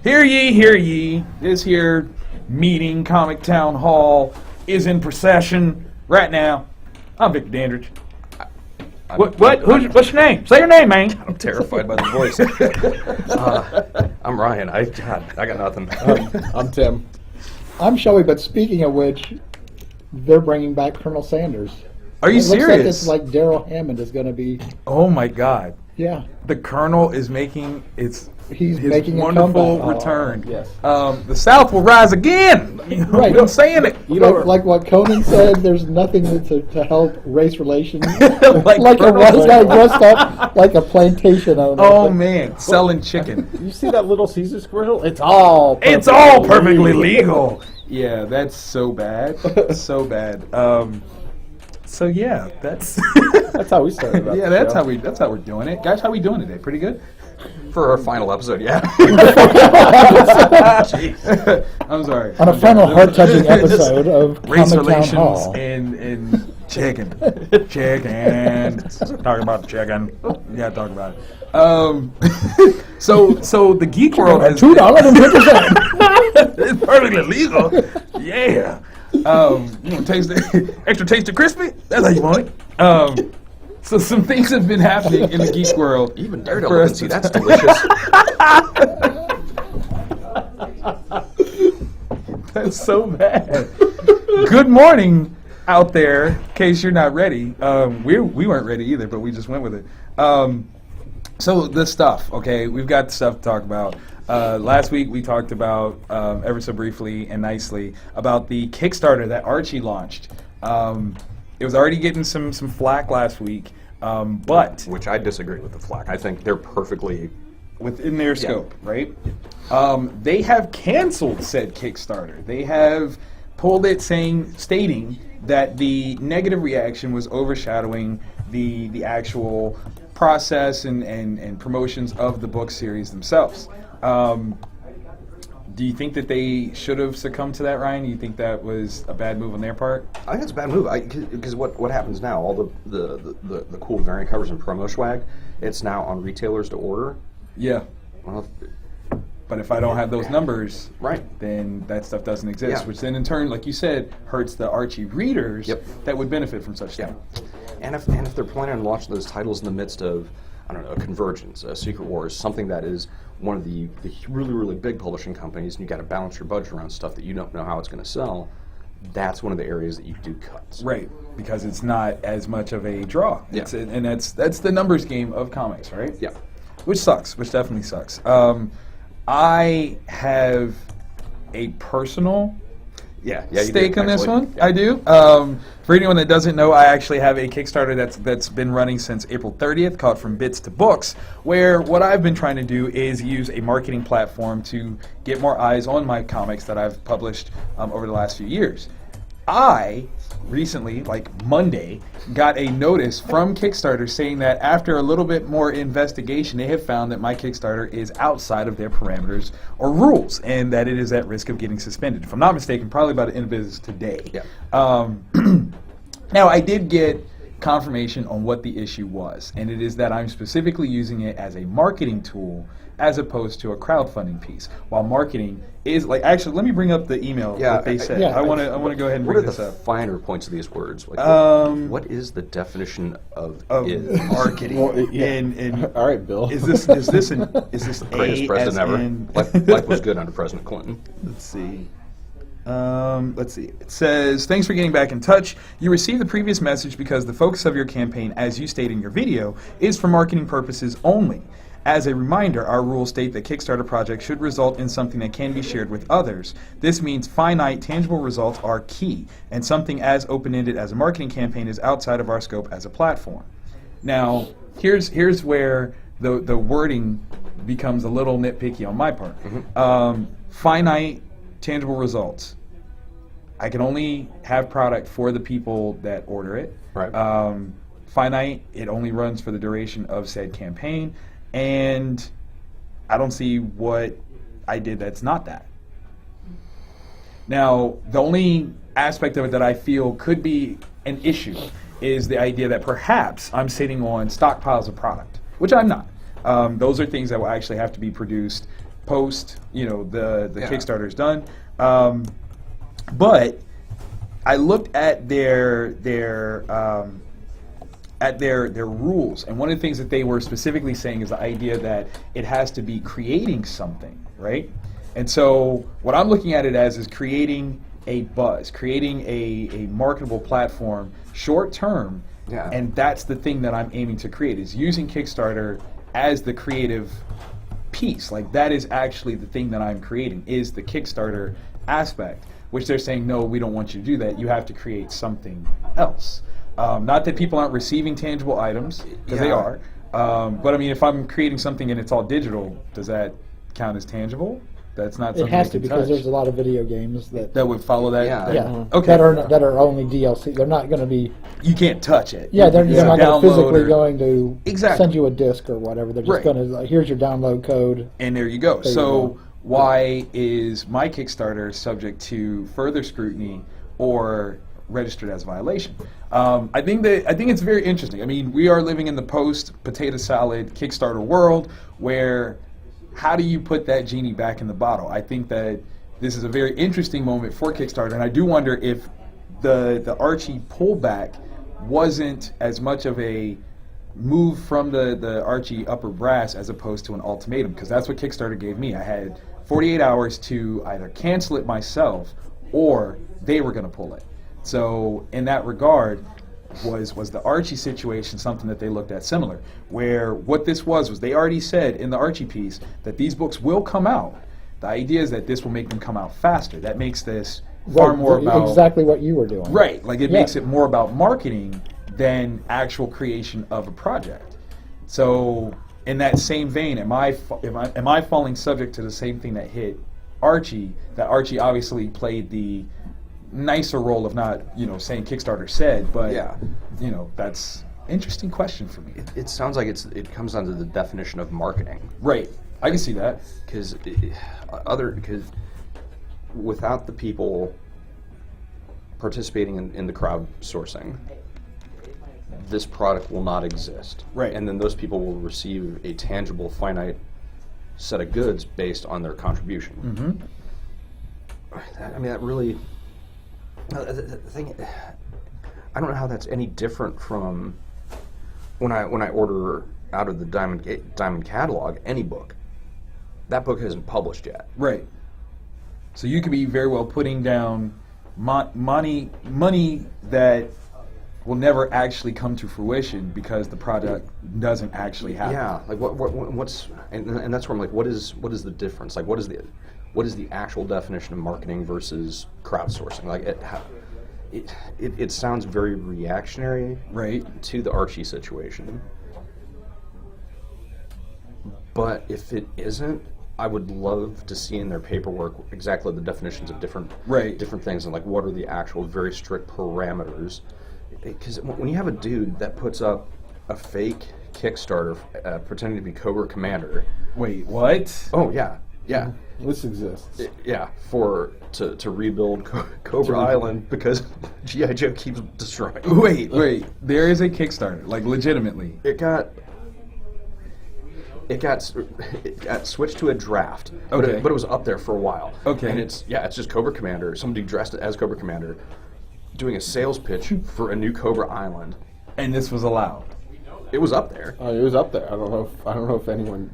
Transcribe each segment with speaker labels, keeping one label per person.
Speaker 1: hear ye. This here meeting, Comic Town Hall, is in procession right now. I'm Victor Dandridge. What's your name? Say your name, man.
Speaker 2: I'm terrified by the voice. I'm Ryan. I got nothing.
Speaker 3: I'm Tim. I'm Shelby, but speaking of which, they're bringing back Colonel Sanders.
Speaker 1: Are you serious?
Speaker 3: Looks like it's like Daryl Hammond is going to be...
Speaker 1: Oh, my God.
Speaker 3: Yeah.
Speaker 1: The Colonel is making his wonderful return.
Speaker 3: Yes.
Speaker 1: The South will rise again.
Speaker 3: Right.
Speaker 1: I'm saying it.
Speaker 3: Like what Conan said, there's nothing to help race relations.
Speaker 1: like
Speaker 3: a white guy dressed up like a plantation owner.
Speaker 1: Oh, man. Selling chicken.
Speaker 4: You see that Little Caesar squirrel? It's all
Speaker 1: perfectly legal. Yeah, that's so bad. So bad. So yeah, that's
Speaker 3: how we started.
Speaker 1: Yeah, that's how we're doing it, guys. How we doing today? Pretty good.
Speaker 2: For our final episode, yeah.
Speaker 1: Jeez. I'm sorry.
Speaker 3: On a final heart-touching episode of
Speaker 1: race
Speaker 3: Comic
Speaker 1: relations
Speaker 3: Town Hall.
Speaker 1: and chicken. Talking about chicken. You gotta talk about it. So the geek world has
Speaker 3: $2.50.
Speaker 1: It's perfectly legal. Yeah. You want extra taste of crispy? That's how you want it. So some things have been happening in the geek world.
Speaker 2: Even Daredevil can see that's delicious.
Speaker 1: That's so bad. Good morning out there, in case you're not ready. We weren't ready either, but we just went with it. So the stuff, okay, we've got stuff to talk about. Last week we talked about, ever so briefly and nicely, about the Kickstarter that Archie launched. It was already getting some flack last week, but...
Speaker 2: Which I disagree with the flack. I think they're perfectly...
Speaker 1: within their scope, right? They have canceled said Kickstarter. They have pulled it stating that the negative reaction was overshadowing the actual process and promotions of the book series themselves. Do you think that they should have succumbed to that, Ryan? Do you think that was a bad move on their part?
Speaker 2: I think it's a bad move because what happens now, all the cool variant covers and promo swag, it's now on retailers to order.
Speaker 1: Yeah.
Speaker 2: Well,
Speaker 1: but if I don't have those numbers,
Speaker 2: right,
Speaker 1: then that stuff doesn't exist,
Speaker 2: yeah.
Speaker 1: Which then in turn, like you said, hurts the Archie readers that would benefit from such stuff.
Speaker 2: And if they're planning on launching those titles in the midst of, I don't know, Convergence, Secret Wars, something that is one of the really, really big publishing companies, and you got to balance your budget around stuff that you don't know how it's going to sell, that's one of the areas that you do cuts.
Speaker 1: Right, because it's not as much of a draw.
Speaker 2: Yeah.
Speaker 1: And that's the numbers game of comics, right?
Speaker 2: Yeah.
Speaker 1: Which sucks, which definitely sucks. I have a personal stake on this one.
Speaker 2: Yeah.
Speaker 1: I do. For anyone that doesn't know, I actually have a Kickstarter that's been running since April 30th called From Bits to Books, where what I've been trying to do is use a marketing platform to get more eyes on my comics that I've published over the last few years. I recently, like Monday, got a notice from Kickstarter saying that after a little bit more investigation, they have found that my Kickstarter is outside of their parameters or rules, and that it is at risk of getting suspended. If I'm not mistaken, probably about to end business today.
Speaker 2: Yeah.
Speaker 1: Now, I did get confirmation on what the issue was, and it is that I'm specifically using it as a marketing tool as opposed to a crowdfunding piece. While marketing is like, actually, let me bring up the email that they said. I want to go ahead and bring this up.
Speaker 2: What are the finer points of these words? Like, what is the definition of
Speaker 1: marketing?
Speaker 3: Well, all right, Bill.
Speaker 1: Is this
Speaker 2: the greatest president ever? Life was good under President Clinton.
Speaker 1: Let's see. It says, thanks for getting back in touch. You received the previous message because the focus of your campaign, as you state in your video, is for marketing purposes only. As a reminder, our rules state that Kickstarter projects should result in something that can be shared with others. This means finite, tangible results are key, and something as open-ended as a marketing campaign is outside of our scope as a platform. Now, here's where the wording becomes a little nitpicky on my part. Mm-hmm. Finite, tangible results. I can only have product for the people that order it.
Speaker 2: Right.
Speaker 1: Finite, it only runs for the duration of said campaign. And I don't see what I did that's not that. Now, the only aspect of it that I feel could be an issue is the idea that perhaps I'm sitting on stockpiles of product, which I'm not. Those are things that will actually have to be produced post, the
Speaker 2: Yeah.
Speaker 1: Kickstarter is done. But I looked at their rules, and one of the things that they were specifically saying is the idea that it has to be creating something, right? And so what I'm looking at it as is creating a buzz, creating a marketable platform short term,
Speaker 2: Yeah.
Speaker 1: and that's the thing that I'm aiming to create, is using Kickstarter as the creative piece. Like, that is actually the thing that I'm creating, is the Kickstarter aspect, which they're saying, no, we don't want you to do that. You have to create something else. Not that people aren't receiving tangible items, because they
Speaker 2: Yeah.
Speaker 1: are. But I mean, if I'm creating something and it's all digital, does that count as tangible? That's not
Speaker 3: It
Speaker 1: something
Speaker 3: has
Speaker 1: they
Speaker 3: to,
Speaker 1: can
Speaker 3: because
Speaker 1: touch.
Speaker 3: there's a lot of video games that
Speaker 1: That would follow that.
Speaker 2: Yeah.
Speaker 1: that-
Speaker 3: yeah,
Speaker 1: Okay.
Speaker 3: that are only DLC. They're not going to be.
Speaker 1: You can't touch it.
Speaker 3: Yeah, they're
Speaker 1: You
Speaker 3: not
Speaker 1: can
Speaker 3: going to
Speaker 1: download
Speaker 3: physically
Speaker 1: or-
Speaker 3: going to
Speaker 1: Exactly.
Speaker 3: send you a disc or whatever. They're just
Speaker 1: Right.
Speaker 3: going to, like, here's your download code.
Speaker 1: And there you go.
Speaker 3: There you
Speaker 1: So
Speaker 3: go.
Speaker 1: why is my Kickstarter subject to further scrutiny or registered as a violation? I think it's very interesting. I mean, we are living in the post potato salad Kickstarter world where, how do you put that genie back in the bottle? I think that this is a very interesting moment for Kickstarter, and I do wonder if the Archie pullback wasn't as much of a move from the Archie upper brass as opposed to an ultimatum, because that's what Kickstarter gave me. I had 48 hours to either cancel it myself or they were going to pull it. So in that regard, was the Archie situation something that they looked at similar, where what this was they already said in the Archie piece that these books will come out. The idea is that this will make them come out faster. That makes this far
Speaker 3: Right,
Speaker 1: more about
Speaker 3: exactly what you were doing.
Speaker 1: right. Like, it
Speaker 3: Yeah.
Speaker 1: makes it more about marketing than actual creation of a project. So in that same vein, am I falling subject to the same thing that hit Archie? That Archie obviously played the nicer role of not, saying Kickstarter said, but
Speaker 2: Yeah.
Speaker 1: that's interesting question for me.
Speaker 2: It sounds like it comes down to the definition of marketing.
Speaker 1: Right. I can see that.
Speaker 2: Because without the people participating in the crowdsourcing, this product will not exist.
Speaker 1: Right.
Speaker 2: And then those people will receive a tangible, finite set of goods based on their contribution.
Speaker 1: Mm-hmm.
Speaker 2: That really. The thing, I don't know how that's any different from when I order out of the Diamond catalog any book. That book isn't published yet.
Speaker 1: Right. So you could be very well putting down money that will never actually come to fruition because the product doesn't actually happen.
Speaker 2: Yeah, like what's and that's where I'm like, what is the difference? Like, what is the actual definition of marketing versus crowdsourcing? Like, it sounds very reactionary,
Speaker 1: Right.
Speaker 2: to the Archie situation. But if it isn't, I would love to see in their paperwork exactly the definitions of different things, and like what are the actual very strict parameters. Because when you have a dude that puts up a fake Kickstarter pretending to be Cobra Commander.
Speaker 1: Wait, what?
Speaker 2: Oh yeah, yeah,
Speaker 4: This exists.
Speaker 2: yeah. To rebuild Cobra Island because G.I. Joe keeps destroying.
Speaker 1: Wait. There is a Kickstarter, like, legitimately.
Speaker 2: It got switched to a draft, but
Speaker 1: Okay.
Speaker 2: it was up there for a while.
Speaker 1: Okay.
Speaker 2: And it's just Cobra Commander, somebody dressed as Cobra Commander, doing a sales pitch for a new Cobra Island.
Speaker 1: And this was allowed.
Speaker 2: It was up there.
Speaker 4: It was up there. I don't know if anyone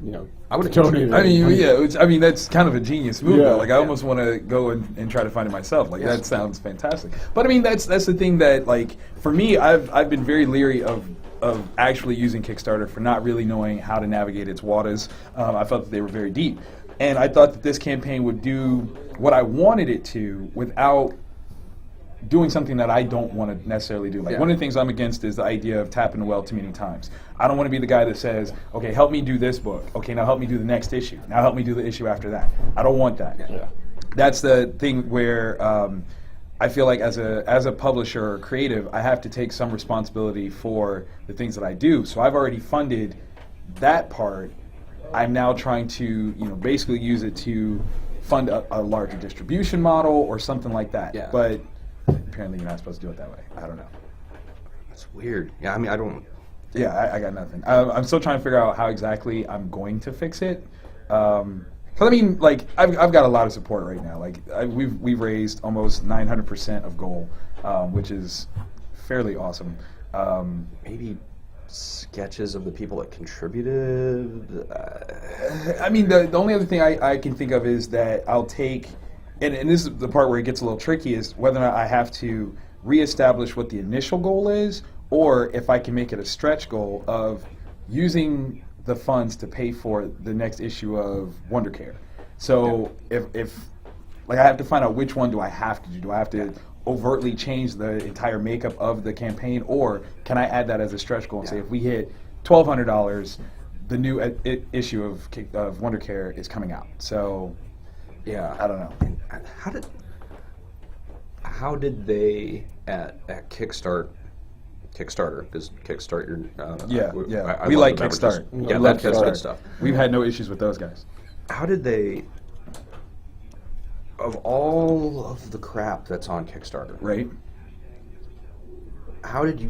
Speaker 2: I would've
Speaker 4: donated.
Speaker 1: I mean, yeah, that's kind of a genius move.
Speaker 4: Yeah.
Speaker 1: Like, I almost want to go and try to find it myself. Like, that sounds fantastic. But I mean, that's the thing that, like, for me, I've been very leery of actually using Kickstarter for not really knowing how to navigate its waters. I felt that they were very deep, and I thought that this campaign would do what I wanted it to without doing something that I don't want to necessarily do. Like,
Speaker 2: Yeah.
Speaker 1: one of the things I'm against is the idea of tapping the well too many times. I don't want to be the guy that says, okay, help me do this book. Okay, now help me do the next issue. Now help me do the issue after that. I don't want that.
Speaker 4: Yeah.
Speaker 1: That's the thing where I feel like as a publisher or creative, I have to take some responsibility for the things that I do. So I've already funded that part. I'm now trying to, basically use it to fund a larger distribution model or something like that.
Speaker 2: Yeah.
Speaker 1: But apparently you're not supposed to do it that way. I don't know.
Speaker 2: That's weird. Yeah, I mean, I don't.
Speaker 1: Yeah, I got nothing. I'm still trying to figure out how exactly I'm going to fix it. Because 'Cause I mean, like, I've got a lot of support right now. Like, we've raised almost 900% of goal, which is fairly awesome.
Speaker 2: Maybe sketches of the people that contributed.
Speaker 1: I mean, the only other thing I can think of is that I'll take, and this is the part where it gets a little tricky, is whether or not I have to reestablish what the initial goal is, or if I can make it a stretch goal of using the funds to pay for the next issue of Wonder Care. So if like I have to find out which one do I have to do. Do I have to overtly change the entire makeup of the campaign, or can I add that as a stretch goal and say if we hit $1,200, the new issue of Wonder Care is coming out. So
Speaker 2: Yeah,
Speaker 1: I don't know.
Speaker 2: How did they at Kickstarter, because Kickstart your
Speaker 1: We
Speaker 2: love
Speaker 1: like
Speaker 2: the beverages.
Speaker 1: Kickstart.
Speaker 2: Yeah,
Speaker 1: We love
Speaker 2: that's
Speaker 1: Kickstart.
Speaker 2: good stuff.
Speaker 1: We've had no issues with those guys.
Speaker 2: How did they, of all of the crap that's on Kickstarter,
Speaker 1: Right?
Speaker 2: how did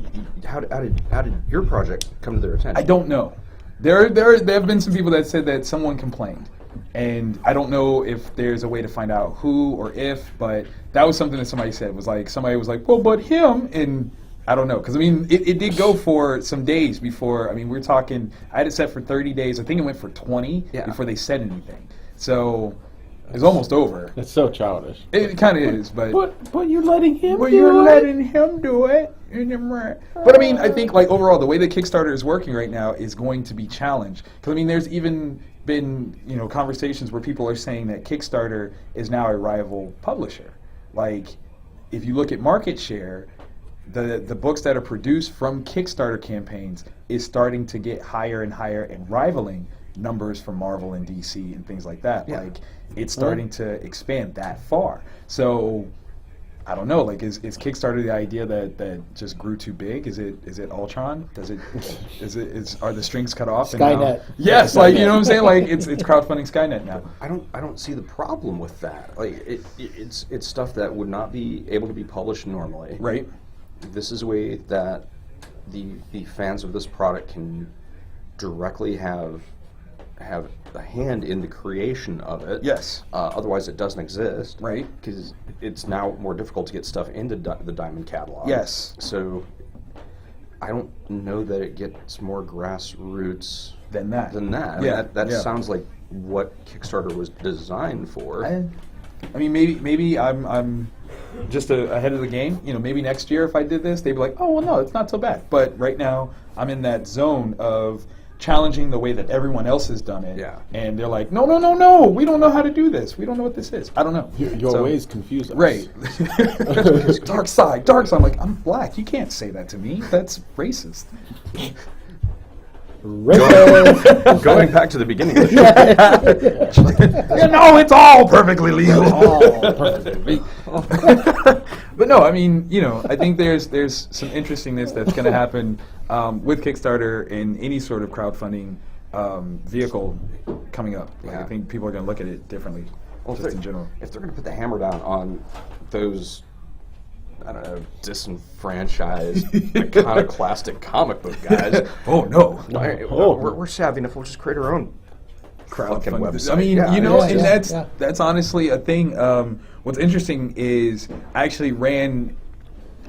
Speaker 2: your project come to their attention?
Speaker 1: I don't know. There have been some people that said that someone complained, and I don't know if there's a way to find out who or if, but that was something that somebody said. Somebody was like, well, but him, and I don't know, because I mean, it did go for some days before. I mean, we're talking. I had it set for 30 days. I think it went for 20 before they said anything. So it's almost over.
Speaker 4: It's so childish.
Speaker 1: It kind of is, but
Speaker 4: You're letting him
Speaker 1: you're letting him do it. But I mean, I think like overall, the way that Kickstarter is working right now is going to be challenged. Because I mean, there's even been conversations where people are saying that Kickstarter is now a rival publisher. Like, if you look at market share, the books that are produced from Kickstarter campaigns is starting to get higher and higher and rivaling numbers from Marvel and DC and things like that.
Speaker 2: Yeah.
Speaker 1: Like, it's starting to expand that far. So I don't know. Like, is Kickstarter the idea that just grew too big? Is it Ultron? Are the strings cut off?
Speaker 3: Skynet.
Speaker 1: Yes, like you know what I'm saying. Like it's crowdfunding Skynet now.
Speaker 2: I don't see the problem with that. Like it's stuff that would not be able to be published normally.
Speaker 1: Right.
Speaker 2: This is a way that the fans of this product can directly have a hand in the creation of it.
Speaker 1: Yes.
Speaker 2: Otherwise, it doesn't exist.
Speaker 1: Right.
Speaker 2: Because it's now more difficult to get stuff into the Diamond catalog.
Speaker 1: Yes.
Speaker 2: So I don't know that it gets more grassroots
Speaker 1: Than that.
Speaker 2: I mean,
Speaker 1: Yeah.
Speaker 2: that
Speaker 1: Yeah.
Speaker 2: sounds like what Kickstarter was designed for.
Speaker 1: I mean, maybe I'm just ahead of the game. Maybe next year if I did this, they'd be like, oh well, no, it's not so bad. But right now, I'm in that zone of challenging the way that everyone else has done it.
Speaker 2: Yeah.
Speaker 1: And they're like, no, we don't know how to do this. We don't know what this is. I don't know.
Speaker 4: Your ways confuse us.
Speaker 1: Right. Dark side. I'm like, I'm black. You can't say that to me. That's racist.
Speaker 2: Going back to the beginning of the show.
Speaker 1: It's all perfectly legal. But no, I mean, I think there's some interestingness that's going to happen with Kickstarter and any sort of crowdfunding vehicle coming up. Like,
Speaker 2: Yeah.
Speaker 1: I think people are going to look at it differently, just in general.
Speaker 2: If they're going to put the hammer down on those, I don't know, disenfranchised, iconoclastic comic book guys.
Speaker 1: Oh no.
Speaker 2: We're savvy enough. We'll just create our own fucking
Speaker 1: Crowdfunding.
Speaker 2: website.
Speaker 1: I mean,
Speaker 2: Yeah,
Speaker 1: and
Speaker 3: yeah.
Speaker 1: that's honestly a thing. What's interesting is I actually ran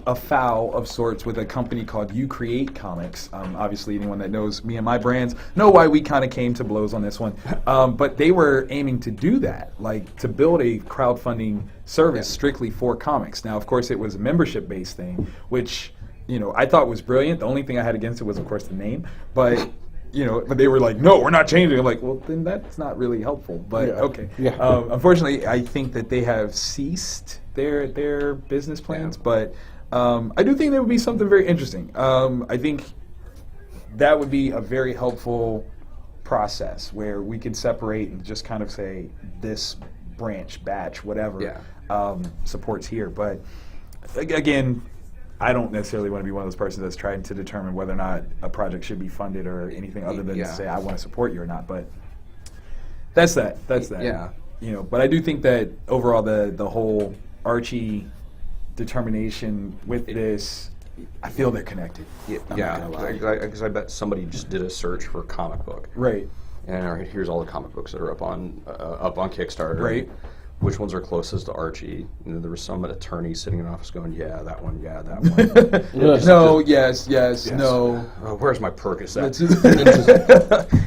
Speaker 1: afoul of sorts with a company called You Create Comics. Obviously, anyone that knows me and my brands know why we kind of came to blows on this one. But they were aiming to do that, like to build a crowdfunding service strictly for comics. Now, of course, it was a membership-based thing, which I thought was brilliant. The only thing I had against it was, of course, the name. But but they were like, no, we're not changing. I'm like, well, then that's not really helpful. But okay.
Speaker 4: Yeah.
Speaker 1: Unfortunately, I think that they have ceased their business plans.
Speaker 2: Yeah.
Speaker 1: But I do think that would be something very interesting. I think that would be a very helpful process where we could separate and just kind of say this branch, batch, whatever, supports here. But again, I don't necessarily want to be one of those persons that's trying to determine whether or not a project should be funded or anything other than to say I want to support you or not. But that's that.
Speaker 2: Yeah.
Speaker 1: But I do think that overall the whole Archie determination with this, I feel they're connected. I'm not gonna lie.
Speaker 2: Because I bet somebody just did a search for comic book.
Speaker 1: Right.
Speaker 2: and all right, here's all the comic books that are up on Kickstarter.
Speaker 1: Right.
Speaker 2: Which ones are closest to Archie? And then there was some attorney sitting in an office going, yeah, that one, yeah, that one.
Speaker 1: No, yes, no.
Speaker 2: Oh, where's my Percocet?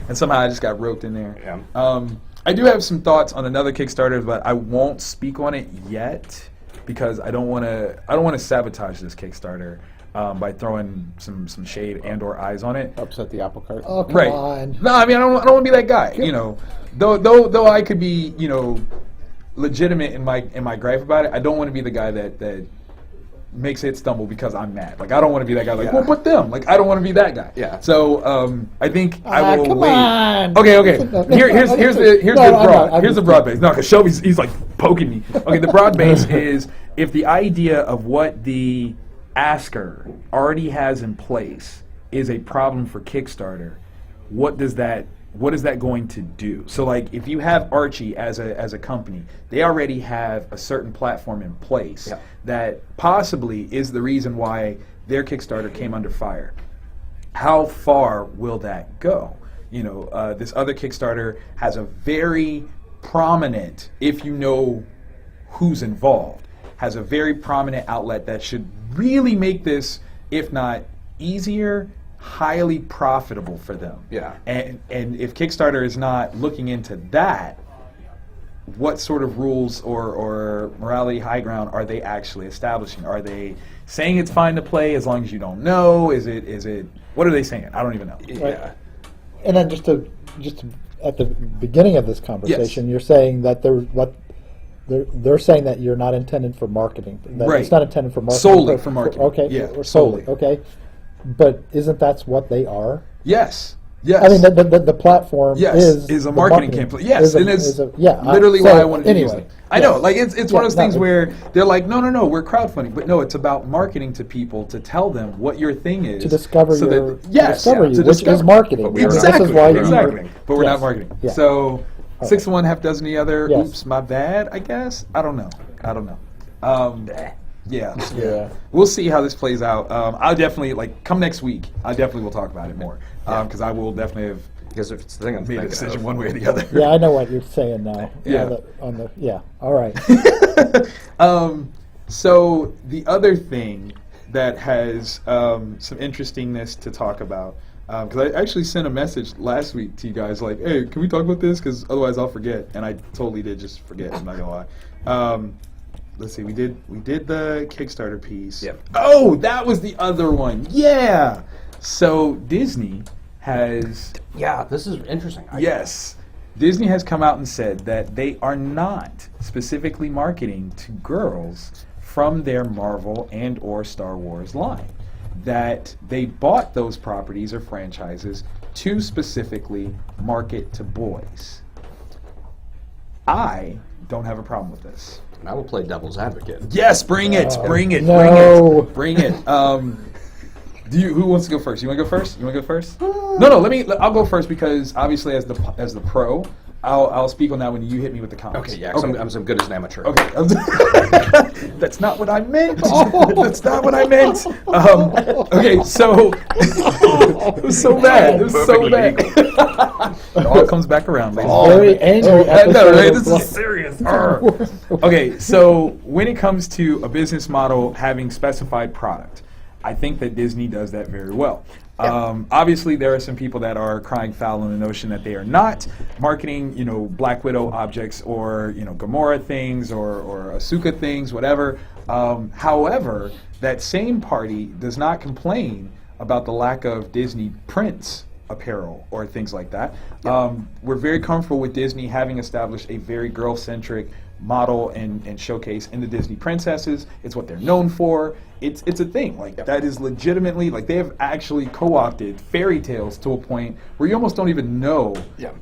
Speaker 1: And somehow I just got roped in there.
Speaker 2: Yeah.
Speaker 1: I do have some thoughts on another Kickstarter, but I won't speak on it yet because I don't want to sabotage this Kickstarter by throwing some shade and or eyes on it.
Speaker 4: Upset the apple cart.
Speaker 3: Oh, come
Speaker 1: Right.
Speaker 3: on.
Speaker 1: No, I mean I don't want to be that guy. You know, though I could be legitimate in my gripe about it. I don't want to be the guy that makes it stumble because I'm mad. Like I don't want to be that guy. Like, well, put them. Like I don't want to be that guy.
Speaker 2: Yeah.
Speaker 1: So I think I will
Speaker 3: come
Speaker 1: wait.
Speaker 3: on.
Speaker 1: Okay. Here's the
Speaker 3: I'm
Speaker 1: broad base. No, because Shelby's he's like poking me. Okay, the broad base is if the idea of what the asker already has in place is a problem for Kickstarter, what is that going to do? So like if you have Archie as a company, they already have a certain platform in place that possibly is the reason why their Kickstarter came under fire. How far will that go? This other Kickstarter has a very prominent, if you know who's involved, has a very prominent outlet that should really make this, if not easier, highly profitable for them.
Speaker 2: Yeah.
Speaker 1: And if Kickstarter is not looking into that, what sort of rules or morality high ground are they actually establishing? Are they saying it's fine to play as long as you don't know? Is it what are they saying? I don't even know.
Speaker 2: Yeah.
Speaker 3: And then just to at the beginning of this conversation, you're saying that they're saying that you're not intended for marketing. That
Speaker 1: Right.
Speaker 3: It's not intended for marketing.
Speaker 1: Solely for marketing.
Speaker 3: Okay.
Speaker 1: Yeah,
Speaker 3: Or
Speaker 1: solely.
Speaker 3: Okay. But isn't that what they are?
Speaker 1: Yes.
Speaker 3: I mean, the platform is
Speaker 1: a
Speaker 3: the
Speaker 1: marketing campaign. Yes, and it's
Speaker 3: yeah,
Speaker 1: literally
Speaker 3: so
Speaker 1: why I wanted to use
Speaker 3: anyway,
Speaker 1: it. I know, like it's one of those things
Speaker 3: no,
Speaker 1: where they're like, no, we're crowdfunding, but no, it's about marketing to people to tell them what your thing is
Speaker 3: to discover
Speaker 1: so
Speaker 3: your
Speaker 1: that, yes,
Speaker 3: to discover you,
Speaker 1: to
Speaker 3: which
Speaker 1: discover.
Speaker 3: is marketing.
Speaker 2: But we are not.
Speaker 1: Exactly,
Speaker 3: This is why
Speaker 1: exactly. But we're
Speaker 3: yes,
Speaker 1: not marketing.
Speaker 3: yeah.
Speaker 1: So 6 of one, half dozen the other.
Speaker 3: Yes.
Speaker 1: Oops, my bad. I guess I don't know. Yeah. We'll see how this plays out. I'll definitely come next week. I definitely will talk about it more because I will definitely have
Speaker 2: Because if it's the thing I'm
Speaker 1: made a
Speaker 2: thinking
Speaker 1: decision
Speaker 2: of,
Speaker 1: one way or the other.
Speaker 3: Yeah, I know what you're saying now.
Speaker 1: Yeah.
Speaker 3: All right.
Speaker 1: So the other thing that has some interestingness to talk about, because I actually sent a message last week to you guys like, hey, can we talk about this? Because otherwise I'll forget. And I totally did just forget, I'm not going to lie. Let's see, we did the Kickstarter piece.
Speaker 2: Yep.
Speaker 1: Oh, that was the other one. Yeah. So Disney has...
Speaker 2: yeah, this is interesting.
Speaker 1: Yes. Disney has come out and said that they are not specifically marketing to girls from their Marvel and or Star Wars line. That they bought those properties or franchises to specifically market to boys. I don't have a problem with this.
Speaker 2: And I will play devil's advocate.
Speaker 1: Yes, bring it, bring it,
Speaker 3: No.
Speaker 1: bring it. Who wants to go first? You want to go first? No. I'll go first because obviously as the pro, I'll speak on that when you hit me with the comments.
Speaker 2: Okay, yeah, 'cause I'm as good as an amateur.
Speaker 1: Okay. That's not what I meant. That's not what I meant. Okay, so it was so bad. It was so bad. It all comes back around. Ladies.
Speaker 3: Very angry
Speaker 1: I know,
Speaker 3: episode
Speaker 1: right?
Speaker 3: of
Speaker 1: This is serious. Okay, so when it comes to a business model having specified product, I think that Disney does that very well. Obviously, there are some people that are crying foul in the notion that they are not marketing, Black Widow objects or, Gamora things or Ahsoka things, whatever. However, that same party does not complain about the lack of Disney prints apparel or things like that. We're very comfortable with Disney having established a very girl-centric model and showcase in the Disney princesses. It's what they're known for. It's a thing. That is legitimately, they have actually co-opted fairy tales to a point where you almost don't even know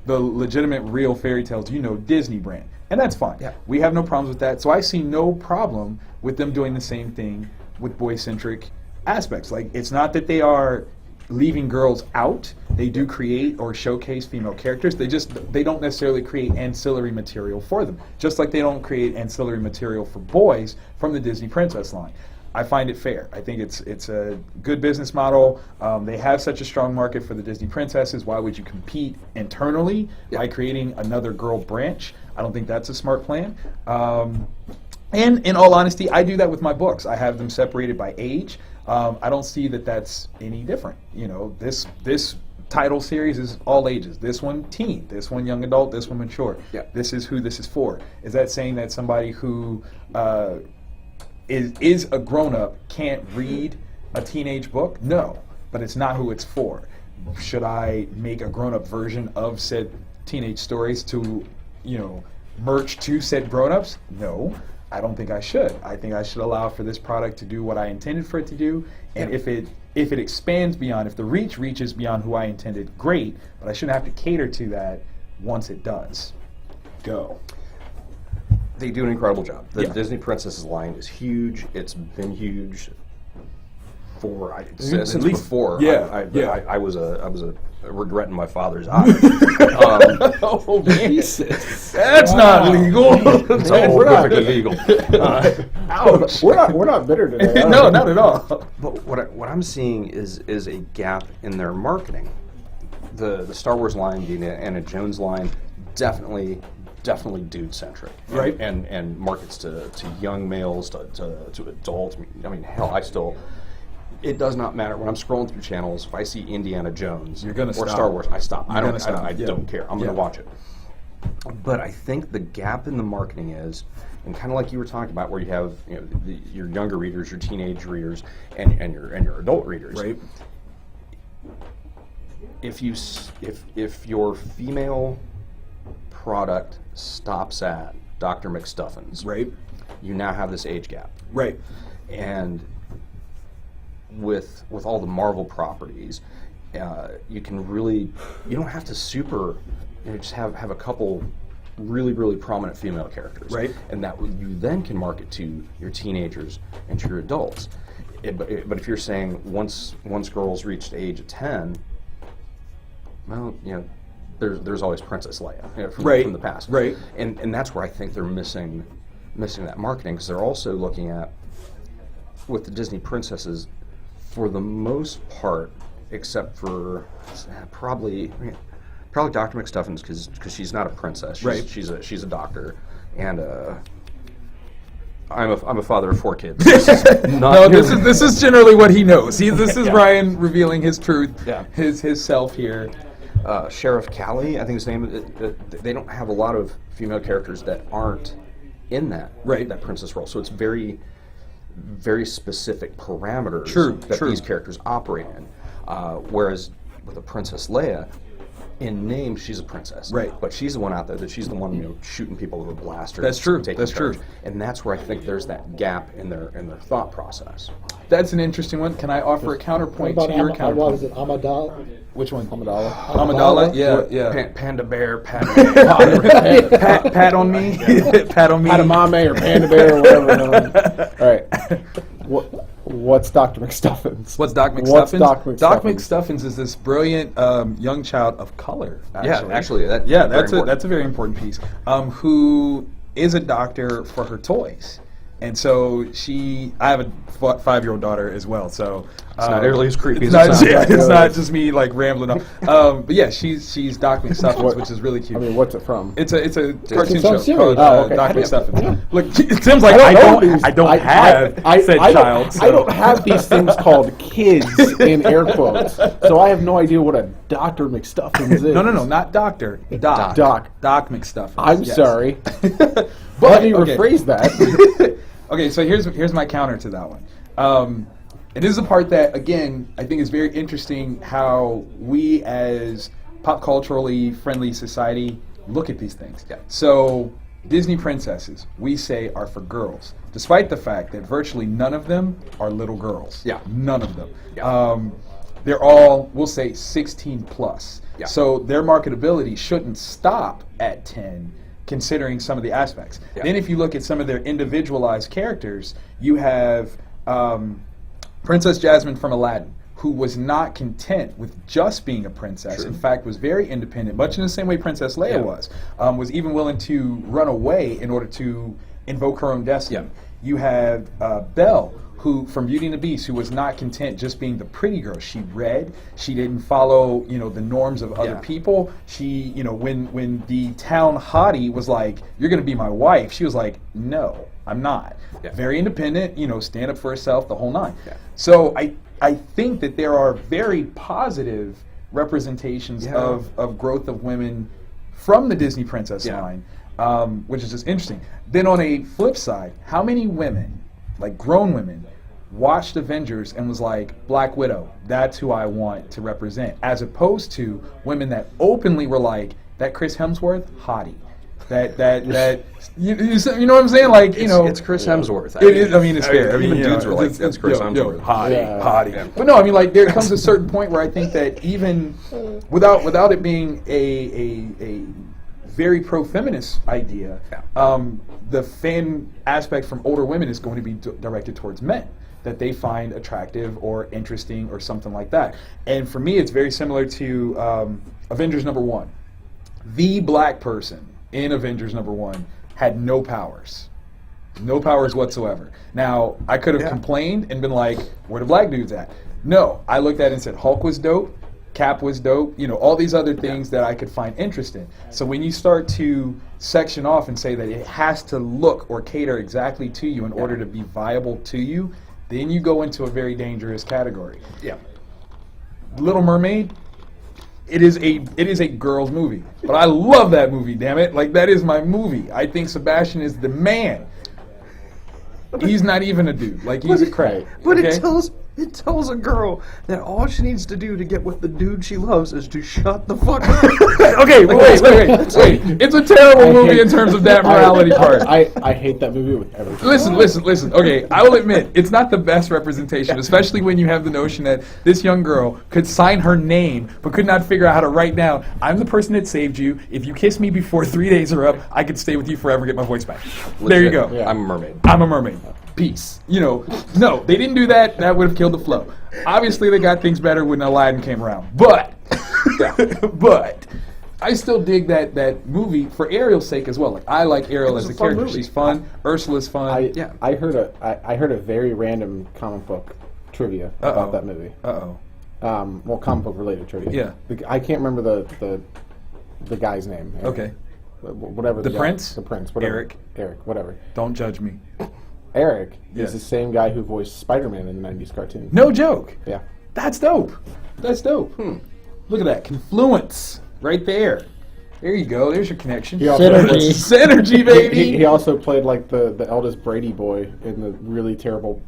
Speaker 1: the legitimate real fairy tales. Disney brand. And that's fine.
Speaker 2: Yeah.
Speaker 1: We have no problems with that. So I see no problem with them doing the same thing with boy-centric aspects. It's not that they are leaving girls out. They do create or showcase female characters. They don't necessarily create ancillary material for them. Just like they don't create ancillary material for boys from the Disney Princess line. I find it fair. I think it's a good business model. They have such a strong market for the Disney princesses. Why would you compete internally by creating another girl branch? I don't think that's a smart plan. And in all honesty, I do that with my books. I have them separated by age. I don't see that that's any different. You know, this title series is all ages. This one teen, this one young adult, this one mature.
Speaker 2: Yeah.
Speaker 1: This is who this is for. Is that saying that somebody who is a grown-up can't read a teenage book? No, but it's not who it's for. Should I make a grown-up version of said teenage stories to, you know, merch to said grown-ups? No, I don't think I should. I think I should allow for this product to do what I intended for it to do, and if it expands beyond, if the reach reaches beyond who I intended, great, but I shouldn't have to cater to that once it does. Go.
Speaker 2: They do an incredible job. The
Speaker 1: Yeah.
Speaker 2: Disney Princesses line is huge. It's been huge since
Speaker 1: At least-
Speaker 2: before.
Speaker 1: yeah, yeah.
Speaker 2: I was a regret in my father's eye.
Speaker 1: Oh man, that's not legal.
Speaker 2: It's all perfectly legal.
Speaker 1: Ouch.
Speaker 3: We're not bitter today.
Speaker 1: No, not at all.
Speaker 2: But what I'm seeing is a gap in their marketing. The Star Wars line, the Indiana Jones line, definitely dude centric,
Speaker 1: Right.
Speaker 2: and markets to young males, to adults. I mean, hell, it does not matter when I'm scrolling through channels. If I see Indiana Jones
Speaker 1: You're gonna
Speaker 2: or
Speaker 1: stop.
Speaker 2: Star Wars, I stop.
Speaker 1: You're
Speaker 2: I
Speaker 1: gonna stop, yeah.
Speaker 2: don't care. I'm
Speaker 1: Yeah.
Speaker 2: going to watch it. But I think the gap in the marketing is, and kind of like you were talking about, where you have your younger readers, your teenage readers, and your adult readers.
Speaker 1: Right.
Speaker 2: If your female product stops at Dr. McStuffins,
Speaker 1: Right.
Speaker 2: you now have this age gap.
Speaker 1: Right.
Speaker 2: And with all the Marvel properties, you can really, you don't have to just have a couple really prominent female characters,
Speaker 1: Right.
Speaker 2: And that you then can market to your teenagers and to your adults. But if you're saying once girls reach the age of 10, well, there's always Princess Leia from the past,
Speaker 1: Right.
Speaker 2: And that's where I think they're missing that marketing, because they're also looking at, with the Disney princesses, for the most part, except for probably Dr. McStuffins, because she's not a princess.
Speaker 1: Right.
Speaker 2: She's a doctor, and I'm a father of 4 kids. This is
Speaker 1: No, this is generally what he knows. This is Ryan revealing his truth,
Speaker 2: Yeah.
Speaker 1: his self here.
Speaker 2: Sheriff Callie, I think his name. They don't have a lot of female characters that aren't in that princess role. So it's very specific parameters that these characters operate in. Whereas with a Princess Leia, in name she's a princess,
Speaker 1: Right.
Speaker 2: But she's the one out there that she's the one shooting people with a blaster.
Speaker 1: That's true.
Speaker 2: taking
Speaker 1: That's
Speaker 2: charge.
Speaker 1: true.
Speaker 2: And that's where I think there's that gap in their thought process.
Speaker 1: That's an interesting one. Can I offer a counterpoint
Speaker 3: What
Speaker 1: to your
Speaker 3: about
Speaker 1: counterpoint?
Speaker 3: what is it, Amidala?
Speaker 1: Which one?
Speaker 3: Amidala.
Speaker 1: Amidala? Yeah.
Speaker 2: Panda bear, pat
Speaker 1: Pat on me. Pat on me.
Speaker 4: Padamame or Panda Bear or whatever. All right. What's Dr. McStuffins?
Speaker 1: What's Doc McStuffins?
Speaker 4: What's Doc McStuffins?
Speaker 1: Doc McStuffins is this brilliant young child of color. Actually.
Speaker 2: That's
Speaker 1: That's a very important piece. Who is a doctor for her toys, and so I have a 5-year-old daughter as well. So
Speaker 2: It's not nearly as creepy
Speaker 1: it's
Speaker 2: as it
Speaker 1: not,
Speaker 2: sounds.
Speaker 1: yeah, it's not just me like rambling on. But yeah, she's Doc McStuffins, which is really cute.
Speaker 4: I mean, what's it from?
Speaker 1: It's a cartoon
Speaker 3: some
Speaker 1: show
Speaker 3: series.
Speaker 1: called
Speaker 3: Oh, okay.
Speaker 1: Doc
Speaker 3: I didn't-
Speaker 1: McStuffins. Look, Tim's like, I don't have said child.
Speaker 4: I don't have these things called kids in air quotes, so I have no idea what a Dr. McStuffins is.
Speaker 1: No, not doctor. Doc. Doc McStuffins.
Speaker 4: I'm
Speaker 1: yes.
Speaker 4: sorry.
Speaker 1: But
Speaker 4: Let me rephrase that.
Speaker 1: Okay, so here's my counter to that one. And this is the part that, again, I think is very interesting how we as pop culturally friendly society look at these things.
Speaker 2: Yeah.
Speaker 1: So Disney princesses, we say, are for girls, despite the fact that virtually none of them are little girls.
Speaker 2: Yeah.
Speaker 1: None of them.
Speaker 2: Yeah.
Speaker 1: They're all, we'll say, 16 plus.
Speaker 2: Yeah.
Speaker 1: So their marketability shouldn't stop at 10, considering some of the aspects.
Speaker 2: Yeah.
Speaker 1: Then if you look at some of their individualized characters, you have Princess Jasmine from Aladdin, who was not content with just being a princess.
Speaker 2: True.
Speaker 1: In fact, was very independent, much in the same way Princess Leia was even willing to run away in order to invoke her own destiny.
Speaker 2: Yeah.
Speaker 1: You have Belle, who from Beauty and the Beast, who was not content just being the pretty girl. She read. She didn't follow, the norms of other people. She, when the town hottie was like, "You're going to be my wife," she was like, "No, I'm not."
Speaker 2: Yeah.
Speaker 1: Very independent, stand up for herself, the whole nine.
Speaker 2: Yeah.
Speaker 1: So I think that there are very positive representations of growth of women from the Disney princess line, which is just interesting. Then on a flip side, how many women, like grown women, watched Avengers and was like, Black Widow, that's who I want to represent, as opposed to women that openly were like, that Chris Hemsworth, hottie. That you know what I'm saying? Like,
Speaker 2: it's Chris Hemsworth.
Speaker 1: It is. I mean, it's fair.
Speaker 2: Even dudes were like, "That's Chris Hemsworth."
Speaker 1: Hottie.
Speaker 2: Yeah.
Speaker 1: But no, I mean, like, there comes a certain point where I think that even without it being a very pro-feminist idea, the fan aspect from older women is going to be directed towards men that they find attractive or interesting or something like that. And for me, it's very similar to Avengers #1. The black person in Avengers #1 had no powers. No powers whatsoever. Now, I could have complained and been like, where the black dudes at? No, I looked at it and said, Hulk was dope, Cap was dope, all these other things that I could find interesting. So when you start to section off and say that it has to look or cater exactly to you in order to be viable to you, then you go into a very dangerous category.
Speaker 2: Yeah.
Speaker 1: Little Mermaid, it is a girls' movie, but I love that movie. Damn it, like that is my movie. I think Sebastian is the man. He's not even a dude. Like he's a crack.
Speaker 2: But
Speaker 1: okay?
Speaker 2: it tells a girl that all she needs to do to get with the dude she loves is to shut the fuck up.
Speaker 1: Okay, wait. It's a terrible movie in terms of that morality part.
Speaker 4: I hate that movie with everything.
Speaker 1: Listen. Okay, I will admit, it's not the best representation, especially when you have the notion that this young girl could sign her name, but could not figure out how to write down, I'm the person that saved you. If you kiss me before 3 days are up, I could stay with you forever and get my voice back. There you go.
Speaker 2: Yeah. I'm a mermaid.
Speaker 1: I'm a mermaid. Peace. No, they didn't do that. That would have killed the flow. Obviously, they got things better when Aladdin came around. But I still dig that movie for Ariel's sake as well. Like I like Ariel as a character.
Speaker 2: Movie.
Speaker 1: She's fun. Ursula's fun.
Speaker 4: I heard a very random comic book trivia about that movie. Well, comic book related trivia.
Speaker 1: Yeah.
Speaker 4: I can't remember the guy's name.
Speaker 1: Okay.
Speaker 4: Whatever.
Speaker 1: The Prince?
Speaker 4: The Prince. Whatever. Eric. Whatever.
Speaker 1: Don't judge me.
Speaker 4: Eric
Speaker 1: Yes.
Speaker 4: is the same guy who voiced Spider-Man in the '90s cartoon.
Speaker 1: No joke.
Speaker 4: Yeah.
Speaker 1: That's dope. Look at that confluence right there. There you go. There's your connection.
Speaker 3: Synergy.
Speaker 1: Synergy, baby.
Speaker 4: He also played like the eldest Brady boy in the really terrible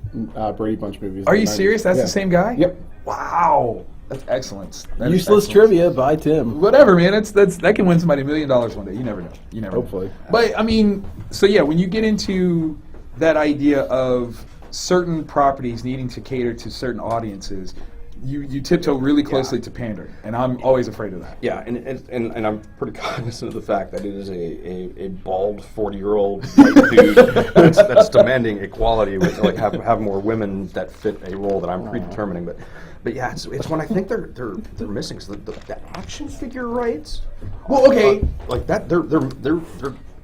Speaker 4: Brady Bunch movies.
Speaker 1: Are
Speaker 4: in
Speaker 1: you
Speaker 4: the 90s.
Speaker 1: serious? That's
Speaker 4: Yeah.
Speaker 1: the same guy?
Speaker 4: Yep.
Speaker 1: Wow. That's excellence. That is
Speaker 4: Useless
Speaker 1: excellence.
Speaker 4: trivia by Tim.
Speaker 1: Whatever, man. That can win somebody $1 million one day. You never know.
Speaker 4: Hopefully.
Speaker 1: Know. But I mean, so yeah, when you get into that idea of certain properties needing to cater to certain audiences, you tiptoe really closely to pandering, and I'm always afraid of that.
Speaker 2: Yeah, and I'm pretty cognizant of the fact that it is a bald 40-year-old white dude that's demanding equality with like have more women that fit a role that I'm predetermining. But yeah, it's when I think they're missing the action figure rights.
Speaker 1: Well, okay,
Speaker 2: like that they're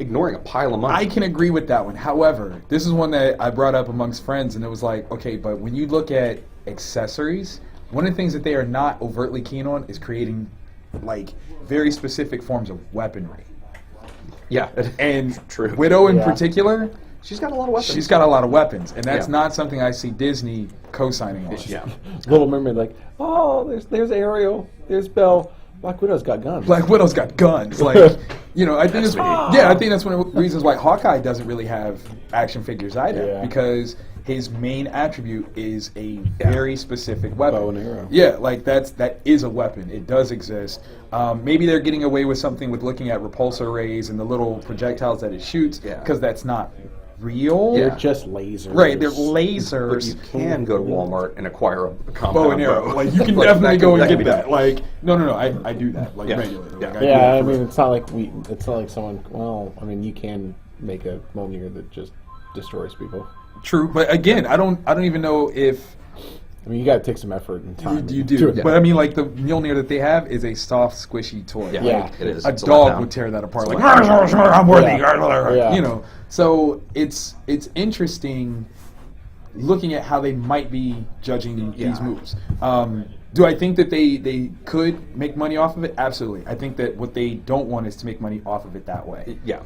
Speaker 2: ignoring a pile of money.
Speaker 1: I can agree with that one. However, this is one that I brought up amongst friends, and it was like, okay, but when you look at accessories, one of the things that they are not overtly keen on is creating like very specific forms of weaponry.
Speaker 2: Yeah,
Speaker 1: And
Speaker 2: true.
Speaker 1: Widow in particular,
Speaker 2: She's got a lot of weapons.
Speaker 1: she's got a lot of weapons, and that's not something I see Disney co-signing on.
Speaker 2: Yeah.
Speaker 4: Little Mermaid, like, oh, there's Ariel, there's Belle. Black Widow's got guns.
Speaker 1: Black Widow's got guns. Like, I think I think that's one of the reasons why Hawkeye doesn't really have action figures either, because his main attribute is a very specific weapon.
Speaker 4: Bow and arrow.
Speaker 1: Yeah, like that is a weapon. It does exist. Maybe they're getting away with something with looking at repulsor rays and the little projectiles that it shoots, because that's not real.
Speaker 4: They're just lasers.
Speaker 1: Right, they're lasers.
Speaker 2: But you can go to Walmart and acquire a compound
Speaker 1: bow and arrow. Like you can
Speaker 2: Like,
Speaker 1: definitely
Speaker 2: that
Speaker 1: go
Speaker 2: can-
Speaker 1: and
Speaker 2: that
Speaker 1: get
Speaker 2: can
Speaker 1: that.
Speaker 2: be done.
Speaker 1: Like no, I do that like regularly.
Speaker 2: Yeah.
Speaker 1: Like, I do
Speaker 4: Yeah,
Speaker 1: that
Speaker 4: I
Speaker 1: for
Speaker 4: mean,
Speaker 1: real.
Speaker 4: it's not like someone. Well, I mean, you can make a Mjolnir that just destroys people.
Speaker 1: True, but again, I don't even know if
Speaker 4: I mean, you got to take some effort and time.
Speaker 1: You
Speaker 4: into
Speaker 1: do,
Speaker 4: it.
Speaker 1: but I mean, like the Mjolnir that they have is a soft, squishy toy.
Speaker 2: Yeah,
Speaker 4: Yeah.
Speaker 2: like, it is.
Speaker 1: A
Speaker 2: It's
Speaker 1: dog
Speaker 2: letdown.
Speaker 1: would tear that apart.
Speaker 2: It's
Speaker 1: Like,
Speaker 2: a letdown.
Speaker 1: I'm worthy.
Speaker 4: Yeah.
Speaker 1: You know, so it's interesting looking at how they might be judging these moves. Do I think that they could make money off of it? Absolutely. I think that what they don't want is to make money off of it that way.
Speaker 2: Yeah.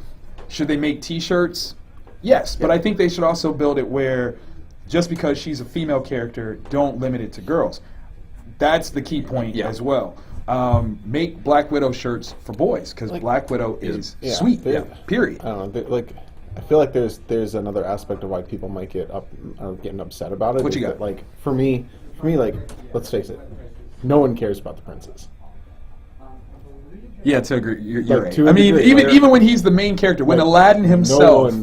Speaker 1: Should they make T-shirts? Yes, but I think they should also build it where just because she's a female character, don't limit it to girls. That's the key point as well. Make Black Widow shirts for boys because Black Widow is sweet.
Speaker 4: Yeah.
Speaker 1: Period.
Speaker 4: I don't know. Like, I feel like there's another aspect of why people might get getting upset about it.
Speaker 1: What you
Speaker 4: is
Speaker 1: got?
Speaker 4: that, like, for me, like, let's face it, no one cares about the princess.
Speaker 1: Yeah, to agree. You're
Speaker 4: Like,
Speaker 1: right.
Speaker 4: to a
Speaker 1: I mean,
Speaker 4: degree,
Speaker 1: even when he's the main character, when
Speaker 4: Like,
Speaker 1: Aladdin himself,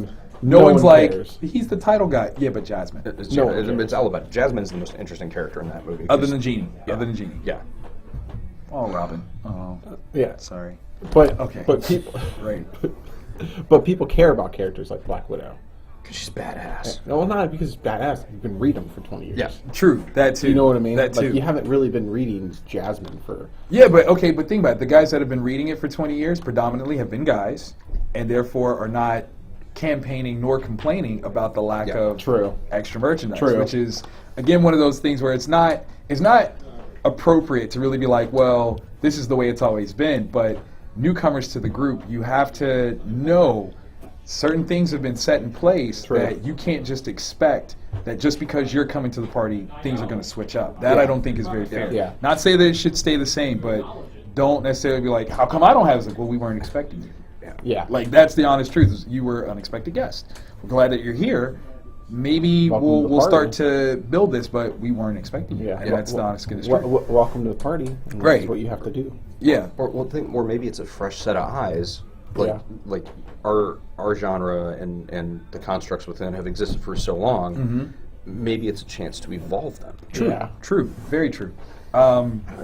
Speaker 1: no one's
Speaker 4: one
Speaker 1: like,
Speaker 4: cares.
Speaker 1: he's the title guy. Yeah, but Jasmine.
Speaker 2: It's,
Speaker 4: No one
Speaker 2: it's all about Jasmine's the most interesting character in that movie.
Speaker 1: Other
Speaker 2: 'cause-
Speaker 1: than Genie.
Speaker 2: Yeah.
Speaker 1: Other than Genie.
Speaker 2: Yeah.
Speaker 1: Oh, Robin. Oh,
Speaker 4: Yeah,
Speaker 1: sorry.
Speaker 4: but
Speaker 1: Okay.
Speaker 4: but people
Speaker 1: Right.
Speaker 4: but people care about characters like Black Widow.
Speaker 2: Because she's badass.
Speaker 4: No, not because it's badass. You can read them for 20 years.
Speaker 2: Yeah.
Speaker 1: True. That too.
Speaker 4: You know what I mean?
Speaker 1: That too.
Speaker 4: Like, you haven't really been reading Jasmine for.
Speaker 1: Yeah, but okay, but think about it. The guys that have been reading it for 20 years predominantly have been guys, and therefore are not campaigning nor complaining about the lack of
Speaker 4: True.
Speaker 1: extra merchandise,
Speaker 4: True.
Speaker 1: which is again one of those things where it's not appropriate to really be like, well, this is the way it's always been. But newcomers to the group, you have to know certain things have been set in place
Speaker 4: True.
Speaker 1: that you can't just expect that just because you're coming to the party, things are going to switch up. That
Speaker 4: Yeah.
Speaker 1: I don't think is very fair.
Speaker 4: Yeah.
Speaker 1: Not say that it should stay the same, but don't necessarily be like, how come I don't have it? It's like, well, we weren't expecting you.
Speaker 4: Yeah.
Speaker 1: Like, that's the honest truth. Is you were an unexpected guest. We're glad that you're here. Maybe
Speaker 4: Welcome to the
Speaker 1: we'll start
Speaker 4: party.
Speaker 1: to build this, but we weren't expecting you.
Speaker 4: Yeah.
Speaker 1: And that's the honest goodness truth.
Speaker 4: Welcome to the party. And
Speaker 1: Right.
Speaker 4: That's what you have to do.
Speaker 1: Yeah.
Speaker 2: Or maybe it's a fresh set of eyes. Like our genre and the constructs within have existed for so long. Maybe it's a chance to evolve them.
Speaker 1: True.
Speaker 4: Yeah.
Speaker 1: True. Very true.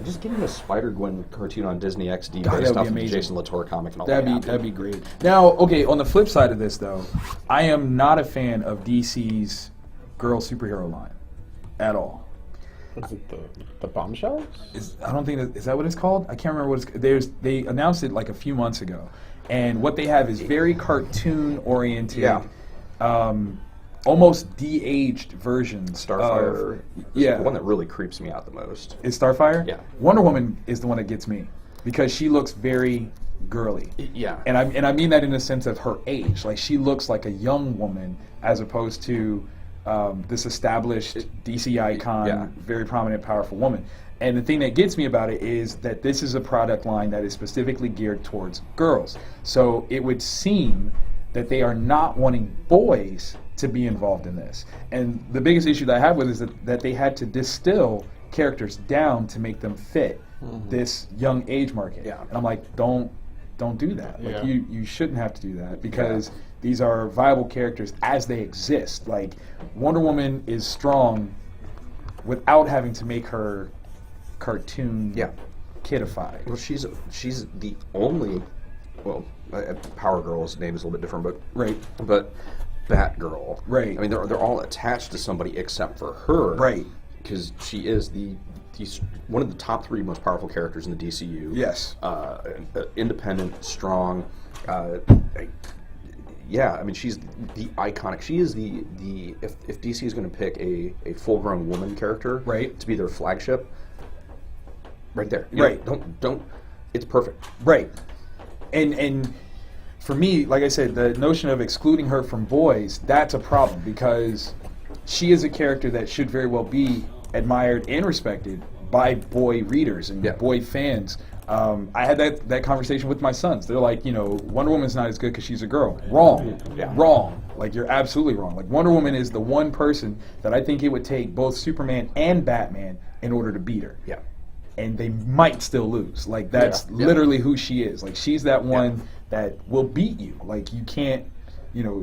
Speaker 2: Just give me a Spider-Gwen cartoon on Disney XD
Speaker 1: God,
Speaker 2: based
Speaker 1: that'd be
Speaker 2: off of the
Speaker 1: amazing.
Speaker 2: Jason Latour comic and all
Speaker 1: That'd be great. Now, okay, on the flip side of this, though, I am not a fan of DC's girl superhero line at all.
Speaker 4: Is it the bombshells?
Speaker 1: I don't think is that what it's called? I can't remember what it's. They announced it like a few months ago, and what they have is very cartoon oriented.
Speaker 2: Yeah.
Speaker 1: Almost de-aged versions.
Speaker 2: Starfire.
Speaker 1: Yeah.
Speaker 2: The one that really creeps me out the most.
Speaker 1: Is Starfire?
Speaker 2: Yeah.
Speaker 1: Wonder Woman is the one that gets me because she looks very girly.
Speaker 2: Yeah.
Speaker 1: And I mean that in the sense of her age. Like, she looks like a young woman as opposed to this established DC icon,
Speaker 2: Yeah.
Speaker 1: very prominent, powerful woman. And the thing that gets me about it is that this is a product line that is specifically geared towards girls. So it would seem that they are not wanting boys to be involved in this. And the biggest issue that I have with it is that they had to distill characters down to make them fit this young age market.
Speaker 2: Yeah.
Speaker 1: And I'm like, don't do that. Like,
Speaker 4: Yeah.
Speaker 1: you shouldn't have to do that because these are viable characters as they exist. Like, Wonder Woman is strong without having to make her cartoon kidified.
Speaker 2: Well, she's the only, Power Girl's name is a little bit different, but Batgirl.
Speaker 1: Right.
Speaker 2: I mean, they're all attached to somebody except for her.
Speaker 1: Right.
Speaker 2: Because she is one of the top 3 most powerful characters in the DCU.
Speaker 1: Yes.
Speaker 2: Independent, strong. I mean, she's the iconic. She is the if DC is going to pick a full-grown woman character to be their flagship, right there. You know, don't. It's perfect.
Speaker 1: Right. And for me, like I said, the notion of excluding her from boys, that's a problem because she is a character that should very well be admired and respected by boy readers and boy fans. I had that conversation with my sons. They're like, Wonder Woman's not as good because she's a girl. Wrong. Wrong. Like, you're absolutely wrong. Like, Wonder Woman is the one person that I think it would take both Superman and Batman in order to beat her.
Speaker 2: Yeah.
Speaker 1: And they might still lose. Like, that's literally who she is. Like, she's that one that will beat you. Like, you can't,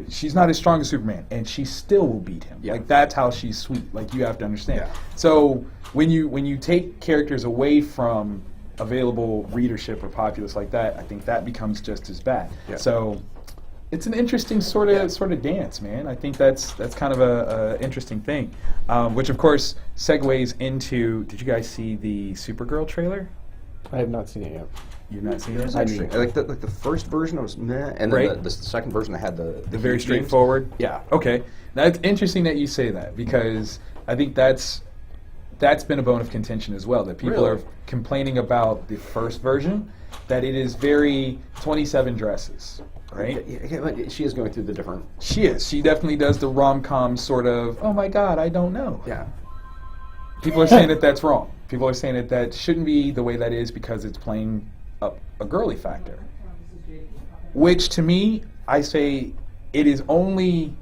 Speaker 1: she's not as strong as Superman, and she still will beat him. Like, that's how she's sweet. Like, you have to understand.
Speaker 2: Yeah.
Speaker 1: So when you take characters away from available readership or populace like that, I think that becomes just as bad.
Speaker 2: Yeah.
Speaker 1: So it's an interesting sort of dance, man. I think that's kind of a interesting thing, which of course segues into. Did you guys see the Supergirl trailer?
Speaker 4: I have not seen it yet.
Speaker 1: You've not seen it?
Speaker 2: Interesting. Like the first version was meh, and then the second version that had the
Speaker 1: very
Speaker 2: huge
Speaker 1: straightforward.
Speaker 2: names. Yeah.
Speaker 1: Okay, now it's interesting that you say that because I think that's been a bone of contention as well. That people are complaining about the first version, that it is very 27 dresses. Right?
Speaker 2: Yeah, but she is going through the different.
Speaker 1: She is. She definitely does the rom-com sort of, oh my God, I don't know.
Speaker 2: Yeah.
Speaker 1: People are saying that that's wrong. People are saying that shouldn't be the way that is because it's playing up a girly factor. Which to me, I say it is only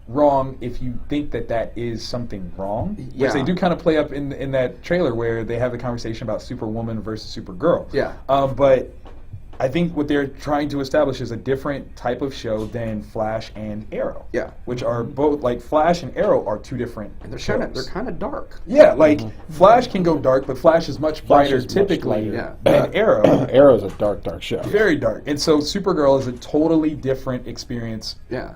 Speaker 1: wrong if you think that is something wrong.
Speaker 2: Yeah.
Speaker 1: Which they do kind of play up in that trailer where they have the conversation about Superwoman versus Supergirl.
Speaker 2: Yeah.
Speaker 1: But I think what they're trying to establish is a different type of show than Flash and Arrow.
Speaker 2: Yeah.
Speaker 1: Which are both, like, Flash and Arrow are two different shows.
Speaker 2: They're kind of dark.
Speaker 1: Yeah, like, Flash can go dark, but Flash is much brighter
Speaker 3: is much
Speaker 1: typically
Speaker 3: lighter.
Speaker 1: than Arrow.
Speaker 3: Arrow's a dark show.
Speaker 1: Very dark. And so Supergirl is a totally different experience
Speaker 2: Yeah.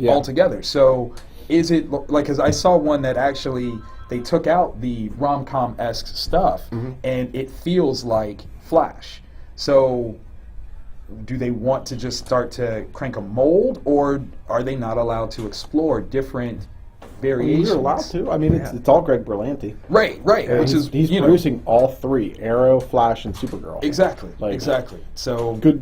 Speaker 1: altogether. So is it, like, because I saw one that actually, they took out the rom-com-esque stuff, and it feels like Flash. So do they want to just start to crank a mold, or are they not allowed to explore different variations?
Speaker 4: You're allowed to. I mean, it's all Greg Berlanti.
Speaker 1: Right,
Speaker 4: Yeah,
Speaker 1: which is,
Speaker 4: he's
Speaker 1: you know,
Speaker 4: producing all three: Arrow, Flash, and Supergirl.
Speaker 1: exactly,
Speaker 4: Like,
Speaker 1: exactly. So
Speaker 4: Good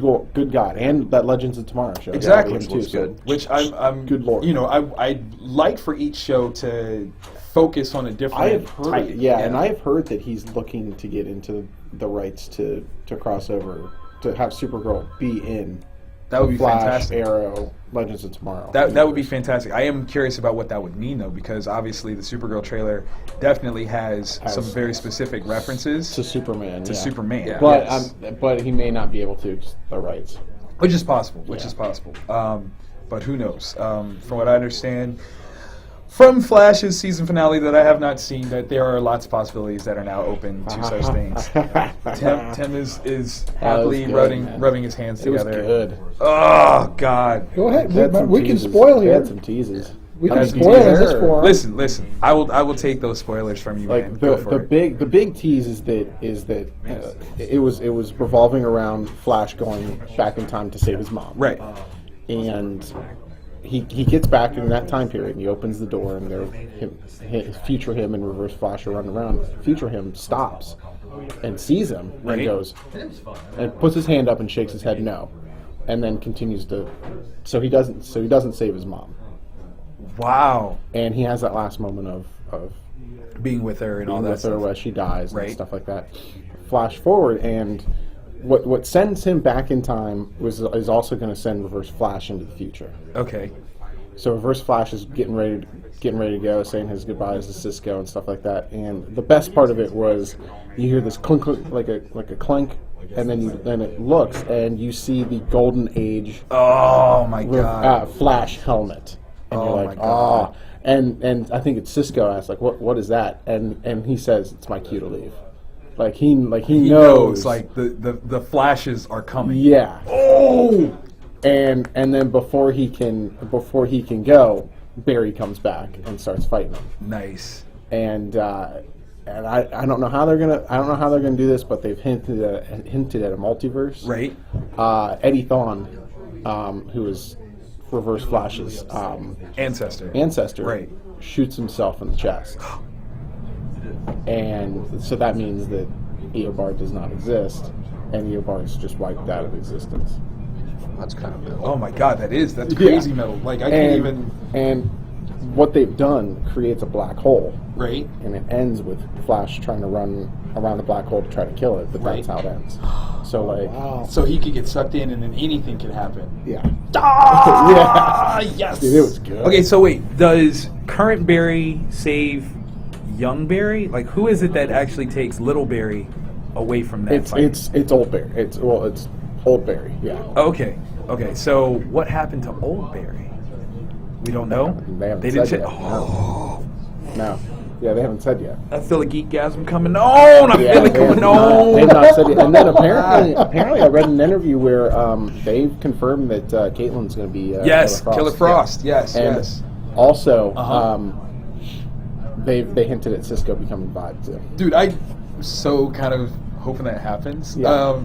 Speaker 4: God, and that Legends of Tomorrow show.
Speaker 1: exactly,
Speaker 4: Yeah, him too,
Speaker 2: looks
Speaker 4: so-
Speaker 2: good.
Speaker 1: which I'm
Speaker 4: Good Lord.
Speaker 1: You know, I'd like for each show to focus on a different
Speaker 4: I have heard,
Speaker 1: type.
Speaker 4: and I have heard that he's looking to get into the rights to cross over, to have Supergirl be in
Speaker 1: That would be
Speaker 4: Flash,
Speaker 1: fantastic.
Speaker 4: Arrow, Legends of Tomorrow.
Speaker 1: That would be fantastic. I am curious about what that would mean, though, because obviously the Supergirl trailer definitely has some very specific references
Speaker 4: to Superman.
Speaker 1: to
Speaker 4: yeah.
Speaker 1: Superman.
Speaker 2: Yeah.
Speaker 4: But
Speaker 1: Yes.
Speaker 4: but he may not be able to the rights.
Speaker 1: Which is possible. But who knows? From what I understand from Flash's season finale that I have not seen, that there are lots of possibilities that are now open to such things. Tim is happily
Speaker 4: good,
Speaker 1: rubbing his hands
Speaker 4: It was
Speaker 1: together.
Speaker 4: good.
Speaker 1: Oh God!
Speaker 3: Go ahead.
Speaker 4: Had some
Speaker 3: We can
Speaker 4: teases.
Speaker 3: spoil
Speaker 4: They had
Speaker 3: here.
Speaker 4: some teases.
Speaker 3: We can
Speaker 1: Okay.
Speaker 3: spoil in this forum.
Speaker 1: Listen. I will take those spoilers from you, man.
Speaker 4: Like
Speaker 1: Go for it.
Speaker 4: the big tease is that it was revolving around Flash going back in time to save his mom.
Speaker 1: Right.
Speaker 4: And he gets back in that time period and he opens the door and future him and Reverse Flash are running around. Future him stops and sees him
Speaker 1: Right.
Speaker 4: and goes and puts his hand up and shakes his head no, and then continues to. So he doesn't save his mom,
Speaker 1: Wow.
Speaker 4: and he has that last moment of
Speaker 1: Being with her and all
Speaker 4: being
Speaker 1: that
Speaker 4: with her
Speaker 1: stuff.
Speaker 4: where she dies
Speaker 1: Right.
Speaker 4: and stuff like that. Flash forward, and what sends him back in time is also going to send Reverse Flash into the future.
Speaker 1: Okay.
Speaker 4: So Reverse Flash is getting ready to go, saying his goodbyes to Cisco and stuff like that. And the best part of it was you hear this clunk, clunk like a clunk, and then it looks and you see the Golden Age
Speaker 1: Oh my God.
Speaker 4: Flash helmet, and
Speaker 1: Oh
Speaker 4: you're
Speaker 1: my
Speaker 4: like,
Speaker 1: God.
Speaker 4: oh. And I think it's Cisco asks like, what is that? And he says it's my cue to leave. Like he
Speaker 1: He
Speaker 4: knows
Speaker 1: like the flashes are coming.
Speaker 4: yeah.
Speaker 1: Oh.
Speaker 4: And then before he can go, Barry comes back and starts fighting him.
Speaker 1: Nice.
Speaker 4: And I don't know how they're gonna do this, but they've hinted at a multiverse.
Speaker 1: Right.
Speaker 4: Eddie Thawne, who is Reverse Flash's
Speaker 1: Ancestor. Right.
Speaker 4: shoots himself in the chest, and so that means that Eobard does not exist, and Eobard's just wiped out of existence.
Speaker 2: That's kind of cool.
Speaker 1: Oh my God, that's crazy metal. Like I can't even.
Speaker 4: And what they've done creates a black hole,
Speaker 1: Right.
Speaker 4: and it ends with Flash trying to run around the black hole to try to kill it, but that's how it ends. So like,
Speaker 1: So he could get sucked in, and then anything could happen.
Speaker 4: yeah,
Speaker 1: Ah, yes.
Speaker 4: Dude, it was good.
Speaker 1: Okay, so wait, does current Barry save young Barry? Like, who is it that actually takes little Barry away from that fight?
Speaker 4: it's old Barry. It's old Barry. Yeah.
Speaker 1: Okay. So what happened to old Barry? We don't know.
Speaker 4: They haven't
Speaker 1: They didn't
Speaker 4: said
Speaker 1: say.
Speaker 4: yet.
Speaker 1: Oh.
Speaker 4: No. Yeah, they haven't said yet.
Speaker 1: I feel a geekgasm coming on. I feel it coming on.
Speaker 4: They've not said it. And then apparently I read an interview where they've confirmed that Caitlin's going to be
Speaker 1: Yes, Killer Frost. Yes,
Speaker 4: and
Speaker 1: yes.
Speaker 4: Also, they hinted at Cisco becoming Vibe too.
Speaker 1: Dude, I'm so kind of hoping that happens.
Speaker 4: Yeah.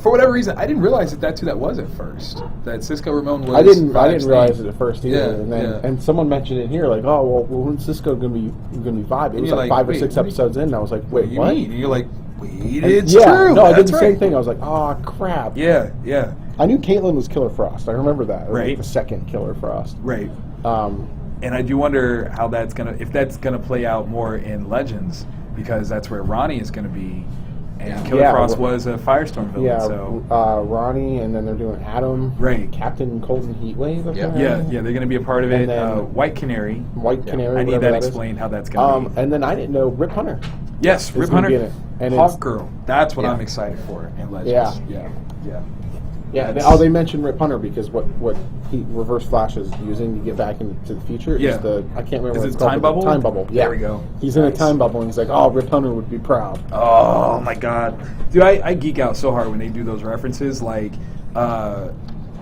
Speaker 1: For whatever reason, I didn't realize that's who that was at first. That Cisco Ramon was.
Speaker 4: I didn't
Speaker 1: Vibe's
Speaker 4: realize
Speaker 1: name.
Speaker 4: it at first either.
Speaker 1: Yeah,
Speaker 4: and then
Speaker 1: yeah.
Speaker 4: and someone mentioned it here, like, oh well, when's Cisco gonna be Vibe? It was
Speaker 1: you're
Speaker 4: like
Speaker 1: like,
Speaker 4: 5 or
Speaker 1: wait,
Speaker 4: 6
Speaker 1: what do you-
Speaker 4: episodes in. And I was like, wait,
Speaker 1: You
Speaker 4: what?
Speaker 1: mean? And you're like, wait,
Speaker 4: And-
Speaker 1: it's
Speaker 4: yeah,
Speaker 1: true.
Speaker 4: no, I did
Speaker 1: That's
Speaker 4: the same
Speaker 1: right.
Speaker 4: thing. I was like, oh crap.
Speaker 1: Yeah, yeah,
Speaker 4: I knew Caitlin was Killer Frost. I remember that. It was
Speaker 1: Right.
Speaker 4: like the second Killer Frost.
Speaker 1: right.
Speaker 4: Um,
Speaker 1: And I do wonder how if that's gonna play out more in Legends, because that's where Ronnie is gonna be, and Killer
Speaker 4: Yeah,
Speaker 1: Frost
Speaker 4: well-
Speaker 1: was a Firestorm villain.
Speaker 4: yeah,
Speaker 1: So
Speaker 4: Ronnie, and then they're doing Adam,
Speaker 1: Right.
Speaker 4: Captain Colton Heatwave.
Speaker 2: Yeah.
Speaker 1: yeah, they're gonna be a part of
Speaker 4: And
Speaker 1: it.
Speaker 4: then-
Speaker 1: White Canary.
Speaker 4: White Canary.
Speaker 1: I need
Speaker 4: whatever
Speaker 1: that
Speaker 4: is.
Speaker 1: explained how that's gonna be.
Speaker 4: And then I didn't know Rip Hunter.
Speaker 1: Yes, Rip
Speaker 4: gonna be in
Speaker 1: Hunter,
Speaker 4: it. And it's-
Speaker 1: Hawk Girl. That's what
Speaker 2: Yeah.
Speaker 1: I'm excited for in Legends.
Speaker 4: Yeah.
Speaker 1: yeah, yeah.
Speaker 4: Yeah.
Speaker 1: That's-
Speaker 4: They mentioned Rip Hunter because what Reverse Flash is using to get back into the future
Speaker 1: Yeah.
Speaker 4: is I can't remember
Speaker 1: Is
Speaker 4: what
Speaker 1: it
Speaker 4: it's called.
Speaker 1: Time
Speaker 4: but
Speaker 1: Bubble?
Speaker 4: Time Bubble. Yeah.
Speaker 1: There we go.
Speaker 4: He's in a
Speaker 1: Nice.
Speaker 4: time bubble, and he's like, oh, Rip Hunter would be proud.
Speaker 1: Oh my god, dude! I geek out so hard when they do those references. Like,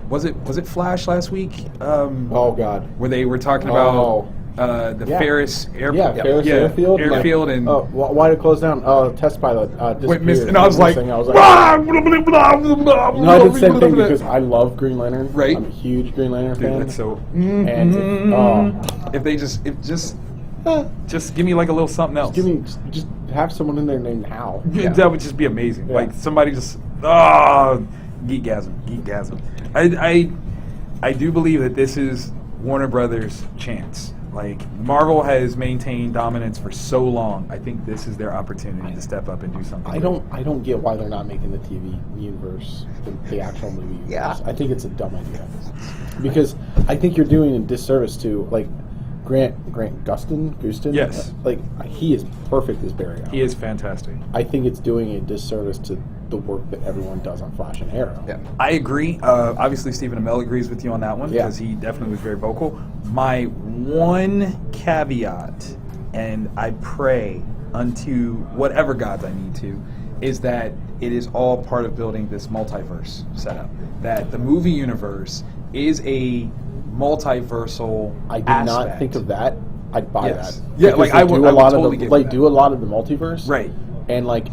Speaker 1: was it Flash last week?
Speaker 4: Oh God.
Speaker 1: Where they were talking
Speaker 4: Oh.
Speaker 1: about the
Speaker 4: Yeah.
Speaker 1: Ferris airport.
Speaker 4: Yeah, Ferris Airfield.
Speaker 1: Airfield, and
Speaker 4: oh, why did it close down? Oh, test pilot
Speaker 1: went
Speaker 4: disappeared.
Speaker 1: missing. And I was like,
Speaker 4: Missing.
Speaker 1: "Blah, blah, blah, blah, blah, blah,
Speaker 4: No, I did the same
Speaker 1: blah,
Speaker 4: thing
Speaker 1: blah,
Speaker 4: because
Speaker 1: blah."
Speaker 4: I love Green Lantern.
Speaker 1: Right.
Speaker 4: I'm a huge Green Lantern
Speaker 1: Dude,
Speaker 4: fan.
Speaker 1: that's so.
Speaker 4: And
Speaker 1: If they just give me like a little something else.
Speaker 4: just have someone in there named Hal.
Speaker 1: That would just be amazing.
Speaker 4: Yeah.
Speaker 1: Like somebody just geekgasm. I do believe that this is Warner Brothers' chance. Like Marvel has maintained dominance for so long. I think this is their opportunity to step up and do something.
Speaker 4: I don't get why they're not making the TV universe the actual movie universe.
Speaker 2: Yeah.
Speaker 4: I think it's a dumb idea because I think you're doing a disservice to like Grant Gustin.
Speaker 1: Yes.
Speaker 4: Like he is perfect as Barry Allen.
Speaker 1: He is fantastic.
Speaker 4: I think it's doing a disservice to the work that everyone does on Flash and Arrow.
Speaker 2: Yeah.
Speaker 1: I agree. Obviously, Stephen Amell agrees with you on that one
Speaker 4: Yeah.
Speaker 1: because he definitely was very vocal. My one caveat, and I pray unto whatever gods I need to, is that it is all part of building this multiverse setup. That the movie universe is a multiversal.
Speaker 4: I did
Speaker 1: aspect.
Speaker 4: not think of that. I'd buy
Speaker 1: Yes.
Speaker 4: that.
Speaker 1: Yeah,
Speaker 4: Because
Speaker 1: like,
Speaker 4: they
Speaker 1: I would-
Speaker 4: do
Speaker 1: I
Speaker 4: a
Speaker 1: would
Speaker 4: lot
Speaker 1: totally
Speaker 4: of
Speaker 1: give
Speaker 4: the,
Speaker 1: you
Speaker 4: like
Speaker 1: that.
Speaker 4: do a lot of the multiverse.
Speaker 1: Right.
Speaker 4: And like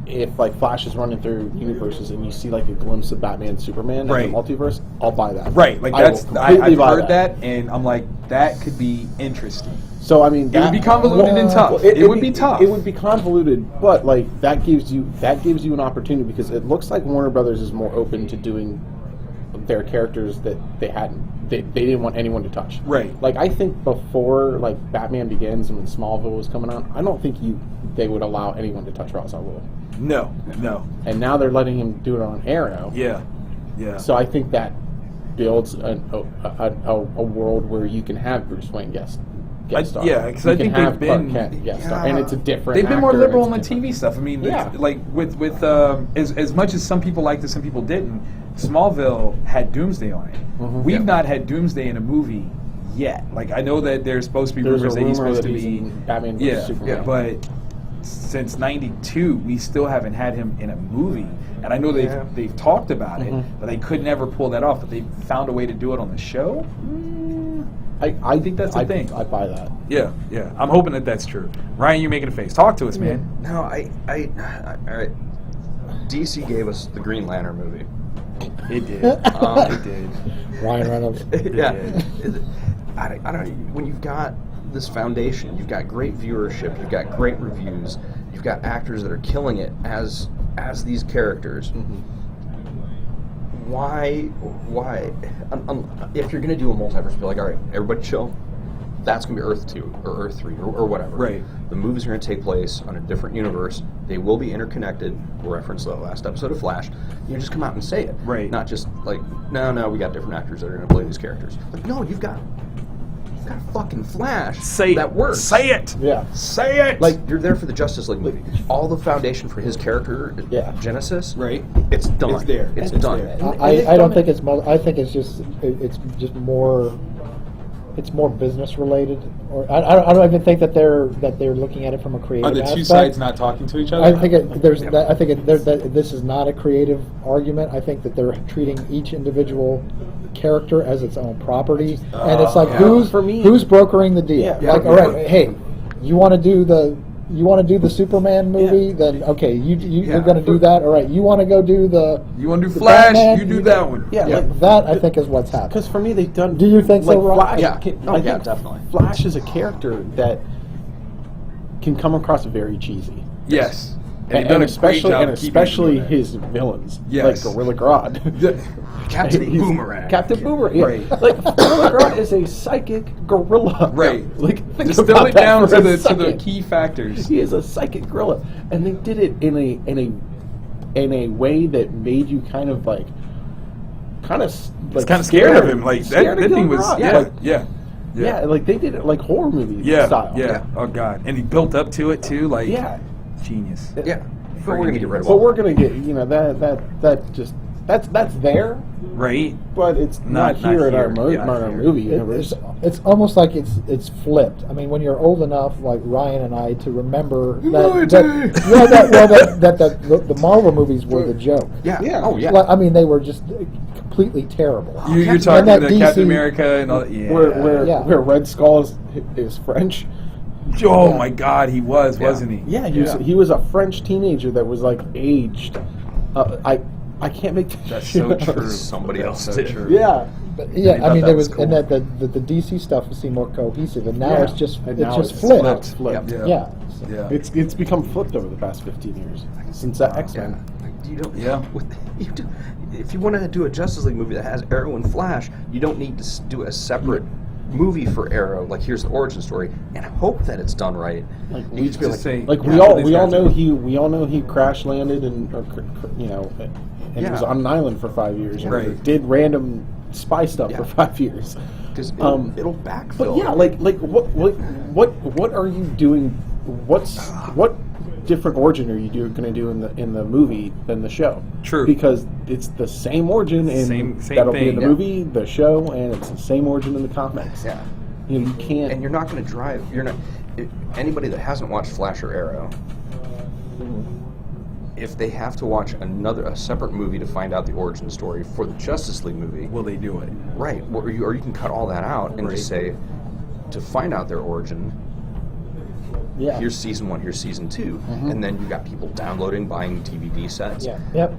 Speaker 4: if like Flash is running through universes and you see like a glimpse of Batman and Superman
Speaker 1: Right.
Speaker 4: in the multiverse, I'll buy that.
Speaker 1: Right, like
Speaker 4: I
Speaker 1: that's
Speaker 4: will
Speaker 1: I've
Speaker 4: completely buy
Speaker 1: heard that, and I'm like that could be interesting.
Speaker 4: So I mean,
Speaker 1: It would be convoluted and tough. It would be tough.
Speaker 4: It would be convoluted, but like that gives you an opportunity because it looks like Warner Brothers is more open to doing their characters that they didn't want anyone to touch.
Speaker 1: Right.
Speaker 4: Like I think before like Batman Begins and when Smallville was coming out, I don't think they would allow anyone to touch Ra's al Ghul.
Speaker 1: No.
Speaker 4: And now they're letting him do it on Arrow.
Speaker 1: Yeah.
Speaker 4: So I think that builds a world where you can have Bruce Wayne guest star.
Speaker 1: Yeah, because
Speaker 4: You
Speaker 1: I
Speaker 4: can
Speaker 1: think
Speaker 4: have
Speaker 1: they've
Speaker 4: Clark
Speaker 1: been
Speaker 4: Kent guest star, and it's a different.
Speaker 1: They've been more
Speaker 4: actor,
Speaker 1: liberal on
Speaker 4: it's
Speaker 1: the
Speaker 4: different.
Speaker 1: TV stuff. I mean,
Speaker 4: Yeah.
Speaker 1: like with as much as some people liked it, some people didn't. Smallville had Doomsday on it.
Speaker 4: Mhm.
Speaker 1: We've
Speaker 2: Yeah.
Speaker 1: not had Doomsday in a movie yet. Like I know that there's supposed to be
Speaker 4: There's
Speaker 1: rumors
Speaker 4: a
Speaker 1: that he's
Speaker 4: rumor
Speaker 1: supposed
Speaker 4: that
Speaker 1: to
Speaker 4: he's
Speaker 1: be
Speaker 4: in Batman vs
Speaker 1: yeah,
Speaker 4: Superman.
Speaker 1: but since '92, we still haven't had him in a movie. And I know they've talked about it, but they could never pull that off. But they found a way to do it on the show.
Speaker 4: I
Speaker 1: think that's the thing.
Speaker 4: I buy that.
Speaker 1: Yeah. I'm hoping that that's true. Ryan, you're making a face. Talk to us, man.
Speaker 2: No, all right. DC gave us the Green Lantern movie.
Speaker 1: It did. It did.
Speaker 3: Ryan Reynolds.
Speaker 2: Yeah. I don't. When you've got this foundation, you've got great viewership, you've got great reviews, you've got actors that are killing it as these characters. Why? If you're gonna do a multiverse, be like, all right, everybody chill. That's gonna be Earth 2 or Earth 3 or whatever.
Speaker 1: Right.
Speaker 2: The movies are gonna take place on a different universe. They will be interconnected. We'll reference the last episode of Flash. You just come out and say it.
Speaker 1: Right.
Speaker 2: Not just like, no, we got different actors that are gonna play these characters. Like, no, you've got fucking Flash.
Speaker 1: Say
Speaker 2: that works.
Speaker 1: Say it.
Speaker 4: Yeah.
Speaker 1: Say it.
Speaker 2: Like, you're there for the Justice League movie. All the foundation for his character, Genesis,
Speaker 1: right.
Speaker 2: it's done.
Speaker 1: It's there.
Speaker 2: It's
Speaker 1: It's
Speaker 2: done.
Speaker 1: there.
Speaker 3: I don't think it's. I think it's just more it's more business related, or I don't even think that they're looking at it from a creative
Speaker 1: Are the
Speaker 3: aspect.
Speaker 1: two sides not talking to each other?
Speaker 3: I think that this is not a creative argument. I think that they're treating each individual character as its own property, and it's like
Speaker 1: yeah.
Speaker 3: who's brokering the deal?
Speaker 4: Yeah.
Speaker 3: Like, all right, hey, you want to do the Superman movie? Then okay, you're going to do that. All right, you want to go do the
Speaker 1: You want to do
Speaker 3: the
Speaker 1: Flash?
Speaker 3: Batman?
Speaker 1: You do that one.
Speaker 4: Yeah, like,
Speaker 3: that I think is what's happening.
Speaker 4: because for me they've done.
Speaker 3: Do you think so,
Speaker 4: like
Speaker 3: Ron?
Speaker 4: Flash?
Speaker 2: Yeah.
Speaker 4: I
Speaker 2: Yeah,
Speaker 4: think
Speaker 2: definitely.
Speaker 4: Flash is a character that can come across very cheesy.
Speaker 1: Yes.
Speaker 4: And,
Speaker 1: they've done a great
Speaker 4: especially
Speaker 1: job
Speaker 4: and
Speaker 1: of keeping it
Speaker 4: especially
Speaker 1: doing that.
Speaker 4: his villains,
Speaker 1: Yes.
Speaker 4: like Gorilla Grodd.
Speaker 2: Captain
Speaker 4: He's-
Speaker 2: Boomerang.
Speaker 4: Captain Boomerang. Yeah.
Speaker 1: Right.
Speaker 4: Like Gorilla Grodd is a psychic gorilla.
Speaker 1: Right.
Speaker 4: Like think
Speaker 1: Just
Speaker 4: about
Speaker 1: distill it
Speaker 4: that
Speaker 1: down
Speaker 4: for
Speaker 1: to
Speaker 4: a
Speaker 1: the
Speaker 4: second.
Speaker 1: key factors.
Speaker 4: He is a psychic gorilla, and they did it in a way that made you kind of
Speaker 1: It's kind of scared of him. Like that thing was.
Speaker 4: Yeah, like they did it like horror movie
Speaker 1: Yeah.
Speaker 4: style.
Speaker 1: Yeah. Oh God. And he built up to it too. Like.
Speaker 4: Yeah.
Speaker 1: Genius.
Speaker 2: Yeah. But we're gonna get rid of
Speaker 4: But
Speaker 2: all
Speaker 4: we're gonna get that's there,
Speaker 1: Right.
Speaker 4: but it's not
Speaker 1: Not
Speaker 4: here in our,
Speaker 1: here. Yeah,
Speaker 4: our
Speaker 1: not here.
Speaker 4: movie universe.
Speaker 3: It's almost like it's flipped. I mean, when you're old enough, like Ryan and I, to remember that the Marvel movies were the joke.
Speaker 2: Yeah.
Speaker 4: Yeah.
Speaker 2: Oh yeah.
Speaker 3: Like, I mean, they were just completely terrible.
Speaker 1: You're
Speaker 3: And
Speaker 1: talking
Speaker 3: that
Speaker 1: to
Speaker 3: DC
Speaker 1: Captain America and all that. Yeah.
Speaker 4: Where Red Skull is French.
Speaker 1: Oh my God, he was, wasn't he?
Speaker 4: Yeah, he was a French teenager that was like aged. I can't make
Speaker 1: That's so true.
Speaker 2: Somebody else
Speaker 1: so
Speaker 2: did.
Speaker 1: true.
Speaker 4: Yeah.
Speaker 3: But, yeah,
Speaker 1: I
Speaker 3: I mean,
Speaker 1: thought
Speaker 3: there
Speaker 1: that
Speaker 3: was,
Speaker 1: was cool.
Speaker 3: and that the DC stuff seemed more cohesive, and now
Speaker 4: Yeah.
Speaker 3: it's just
Speaker 4: And now
Speaker 3: just
Speaker 4: it's
Speaker 3: flipped.
Speaker 4: now it's flipped.
Speaker 1: Yeah.
Speaker 3: Yeah. So-
Speaker 1: Yeah.
Speaker 4: It's become flipped over the past 15 years since X-Men.
Speaker 2: You don't.
Speaker 1: Yeah.
Speaker 2: If you want to do a Justice League movie that has Arrow and Flash, you don't need to do a separate movie for Arrow. Like here's the origin story, and hope that it's done right.
Speaker 4: Like,
Speaker 2: you just be
Speaker 1: Just
Speaker 2: like,
Speaker 1: say,
Speaker 4: Like
Speaker 1: yeah,
Speaker 4: we
Speaker 1: these
Speaker 4: all
Speaker 1: guys
Speaker 4: know
Speaker 1: are-
Speaker 4: he crash landed and and he was on an island for 5 years. And
Speaker 1: Right.
Speaker 4: did random spy stuff
Speaker 2: Yeah.
Speaker 4: for 5 years.
Speaker 2: because it'll backfill.
Speaker 4: But yeah, like what are you doing? What different origin are you going to do in the movie than the show?
Speaker 1: True.
Speaker 4: Because it's the same origin and
Speaker 1: Same
Speaker 4: that'll be
Speaker 1: thing,
Speaker 4: in the
Speaker 1: yeah.
Speaker 4: movie, the show, and it's the same origin in the comics.
Speaker 2: Yeah.
Speaker 4: You can't.
Speaker 2: And you're not going to drive. You're not. Anybody that hasn't watched Flash or Arrow, if they have to watch a separate movie to find out the origin story for the Justice League movie,
Speaker 1: Will they do it?
Speaker 2: right? Or you can cut all that out and just say, to find out their origin,
Speaker 4: yeah.
Speaker 2: here's season 1, here's season 2, and then you got people downloading, buying DVD sets.
Speaker 3: Yeah. Yep.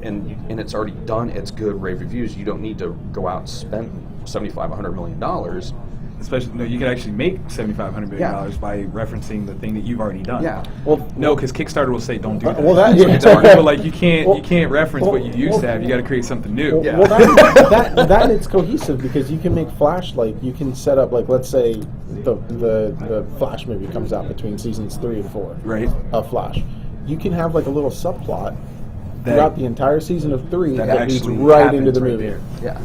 Speaker 2: And it's already done. It's good, rave reviews. You don't need to go out and spend $75-100 million.
Speaker 1: Especially, no, you could actually make $7,500 million
Speaker 2: Yeah.
Speaker 1: by referencing the thing that you've already done.
Speaker 2: Yeah.
Speaker 4: Well,
Speaker 1: No, because Kickstarter will say don't do that.
Speaker 4: well, that-
Speaker 1: So
Speaker 4: yeah.
Speaker 1: it's hard. But like you can't
Speaker 4: Well,
Speaker 1: reference what you used
Speaker 4: well,
Speaker 1: to have. You got to create something new.
Speaker 2: Yeah.
Speaker 4: Well, that it's cohesive because you can make Flash you can set up let's say the Flash movie comes out between seasons 3 and 4
Speaker 1: Right.
Speaker 4: of Flash. You can have a little subplot
Speaker 1: That-
Speaker 4: throughout the entire season of 3
Speaker 1: that
Speaker 4: that leads
Speaker 1: actually
Speaker 4: right into the
Speaker 1: happens right
Speaker 4: movie.
Speaker 1: there.
Speaker 2: Yeah.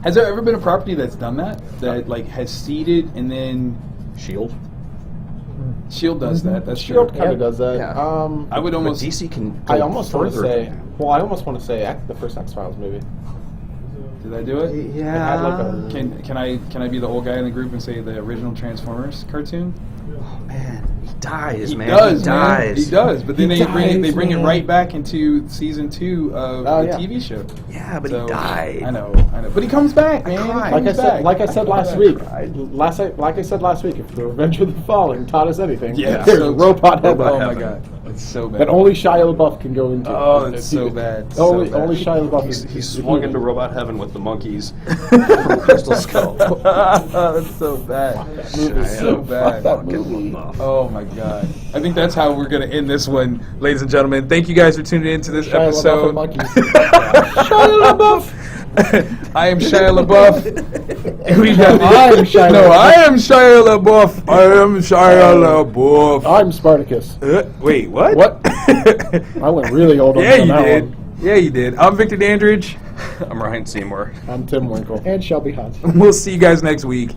Speaker 1: Has there ever been a property that's done that? That like has seeded and then
Speaker 2: Shield.
Speaker 1: Shield does that? That's
Speaker 4: Shield
Speaker 1: true.
Speaker 4: kind of does that.
Speaker 2: Yeah.
Speaker 1: I would
Speaker 2: But
Speaker 1: almost.
Speaker 2: DC can go
Speaker 4: I almost want to
Speaker 2: further
Speaker 4: say.
Speaker 2: than
Speaker 4: Well, I almost want to say the first X-Files movie.
Speaker 1: Did I do it?
Speaker 4: It had
Speaker 1: Can I be the old guy in the group and say the original Transformers cartoon?
Speaker 2: Man, he dies,
Speaker 1: He
Speaker 2: man.
Speaker 1: does,
Speaker 2: he
Speaker 1: man.
Speaker 2: dies.
Speaker 1: He does, but then
Speaker 4: He
Speaker 1: they bring it
Speaker 4: dies,
Speaker 1: right back into season 2 of
Speaker 4: Oh,
Speaker 1: the
Speaker 4: yeah.
Speaker 1: TV show.
Speaker 2: Yeah, but
Speaker 1: So,
Speaker 2: he died.
Speaker 1: I know, but he comes back, man. He
Speaker 2: cried.
Speaker 1: comes back.
Speaker 4: Like I said last
Speaker 1: back.
Speaker 4: week. Like I said last week, if the Revenge of the Fallen taught us anything,
Speaker 1: Yeah,
Speaker 4: there's
Speaker 1: so-
Speaker 4: robot heaven.
Speaker 1: Oh my god, it's so bad.
Speaker 4: That only Shia LaBeoff can go into.
Speaker 1: Oh, it's so bad. So
Speaker 4: Only
Speaker 1: bad.
Speaker 4: Shia LaBeoff.
Speaker 2: He swung into robot heaven with the monkeys from Crystal Skull.
Speaker 1: That's so bad.
Speaker 2: movie's
Speaker 1: So bad.
Speaker 4: That movie.
Speaker 1: Oh my god. I think that's how we're gonna end this one, ladies and gentlemen. Thank you guys for tuning in to this
Speaker 3: Shia LaBeouf
Speaker 1: episode.
Speaker 3: and monkeys.
Speaker 1: Shia LaBeouf. I am Shia LaBeouf. And we've got
Speaker 3: I am Shia
Speaker 1: No,
Speaker 3: LaBeouf.
Speaker 1: I am Shia LaBeouf. I am Shia LaBeouf.
Speaker 4: I'm Spartacus.
Speaker 1: Wait, what?
Speaker 4: What? I went really old on
Speaker 1: Yeah, you
Speaker 4: that
Speaker 1: did.
Speaker 4: one.
Speaker 1: Yeah, you did. I'm Victor Dandridge.
Speaker 2: I'm Ryan Seymore.
Speaker 4: I'm Tim Winkle.
Speaker 3: And Shelby Hunt.
Speaker 1: We'll see you guys next week.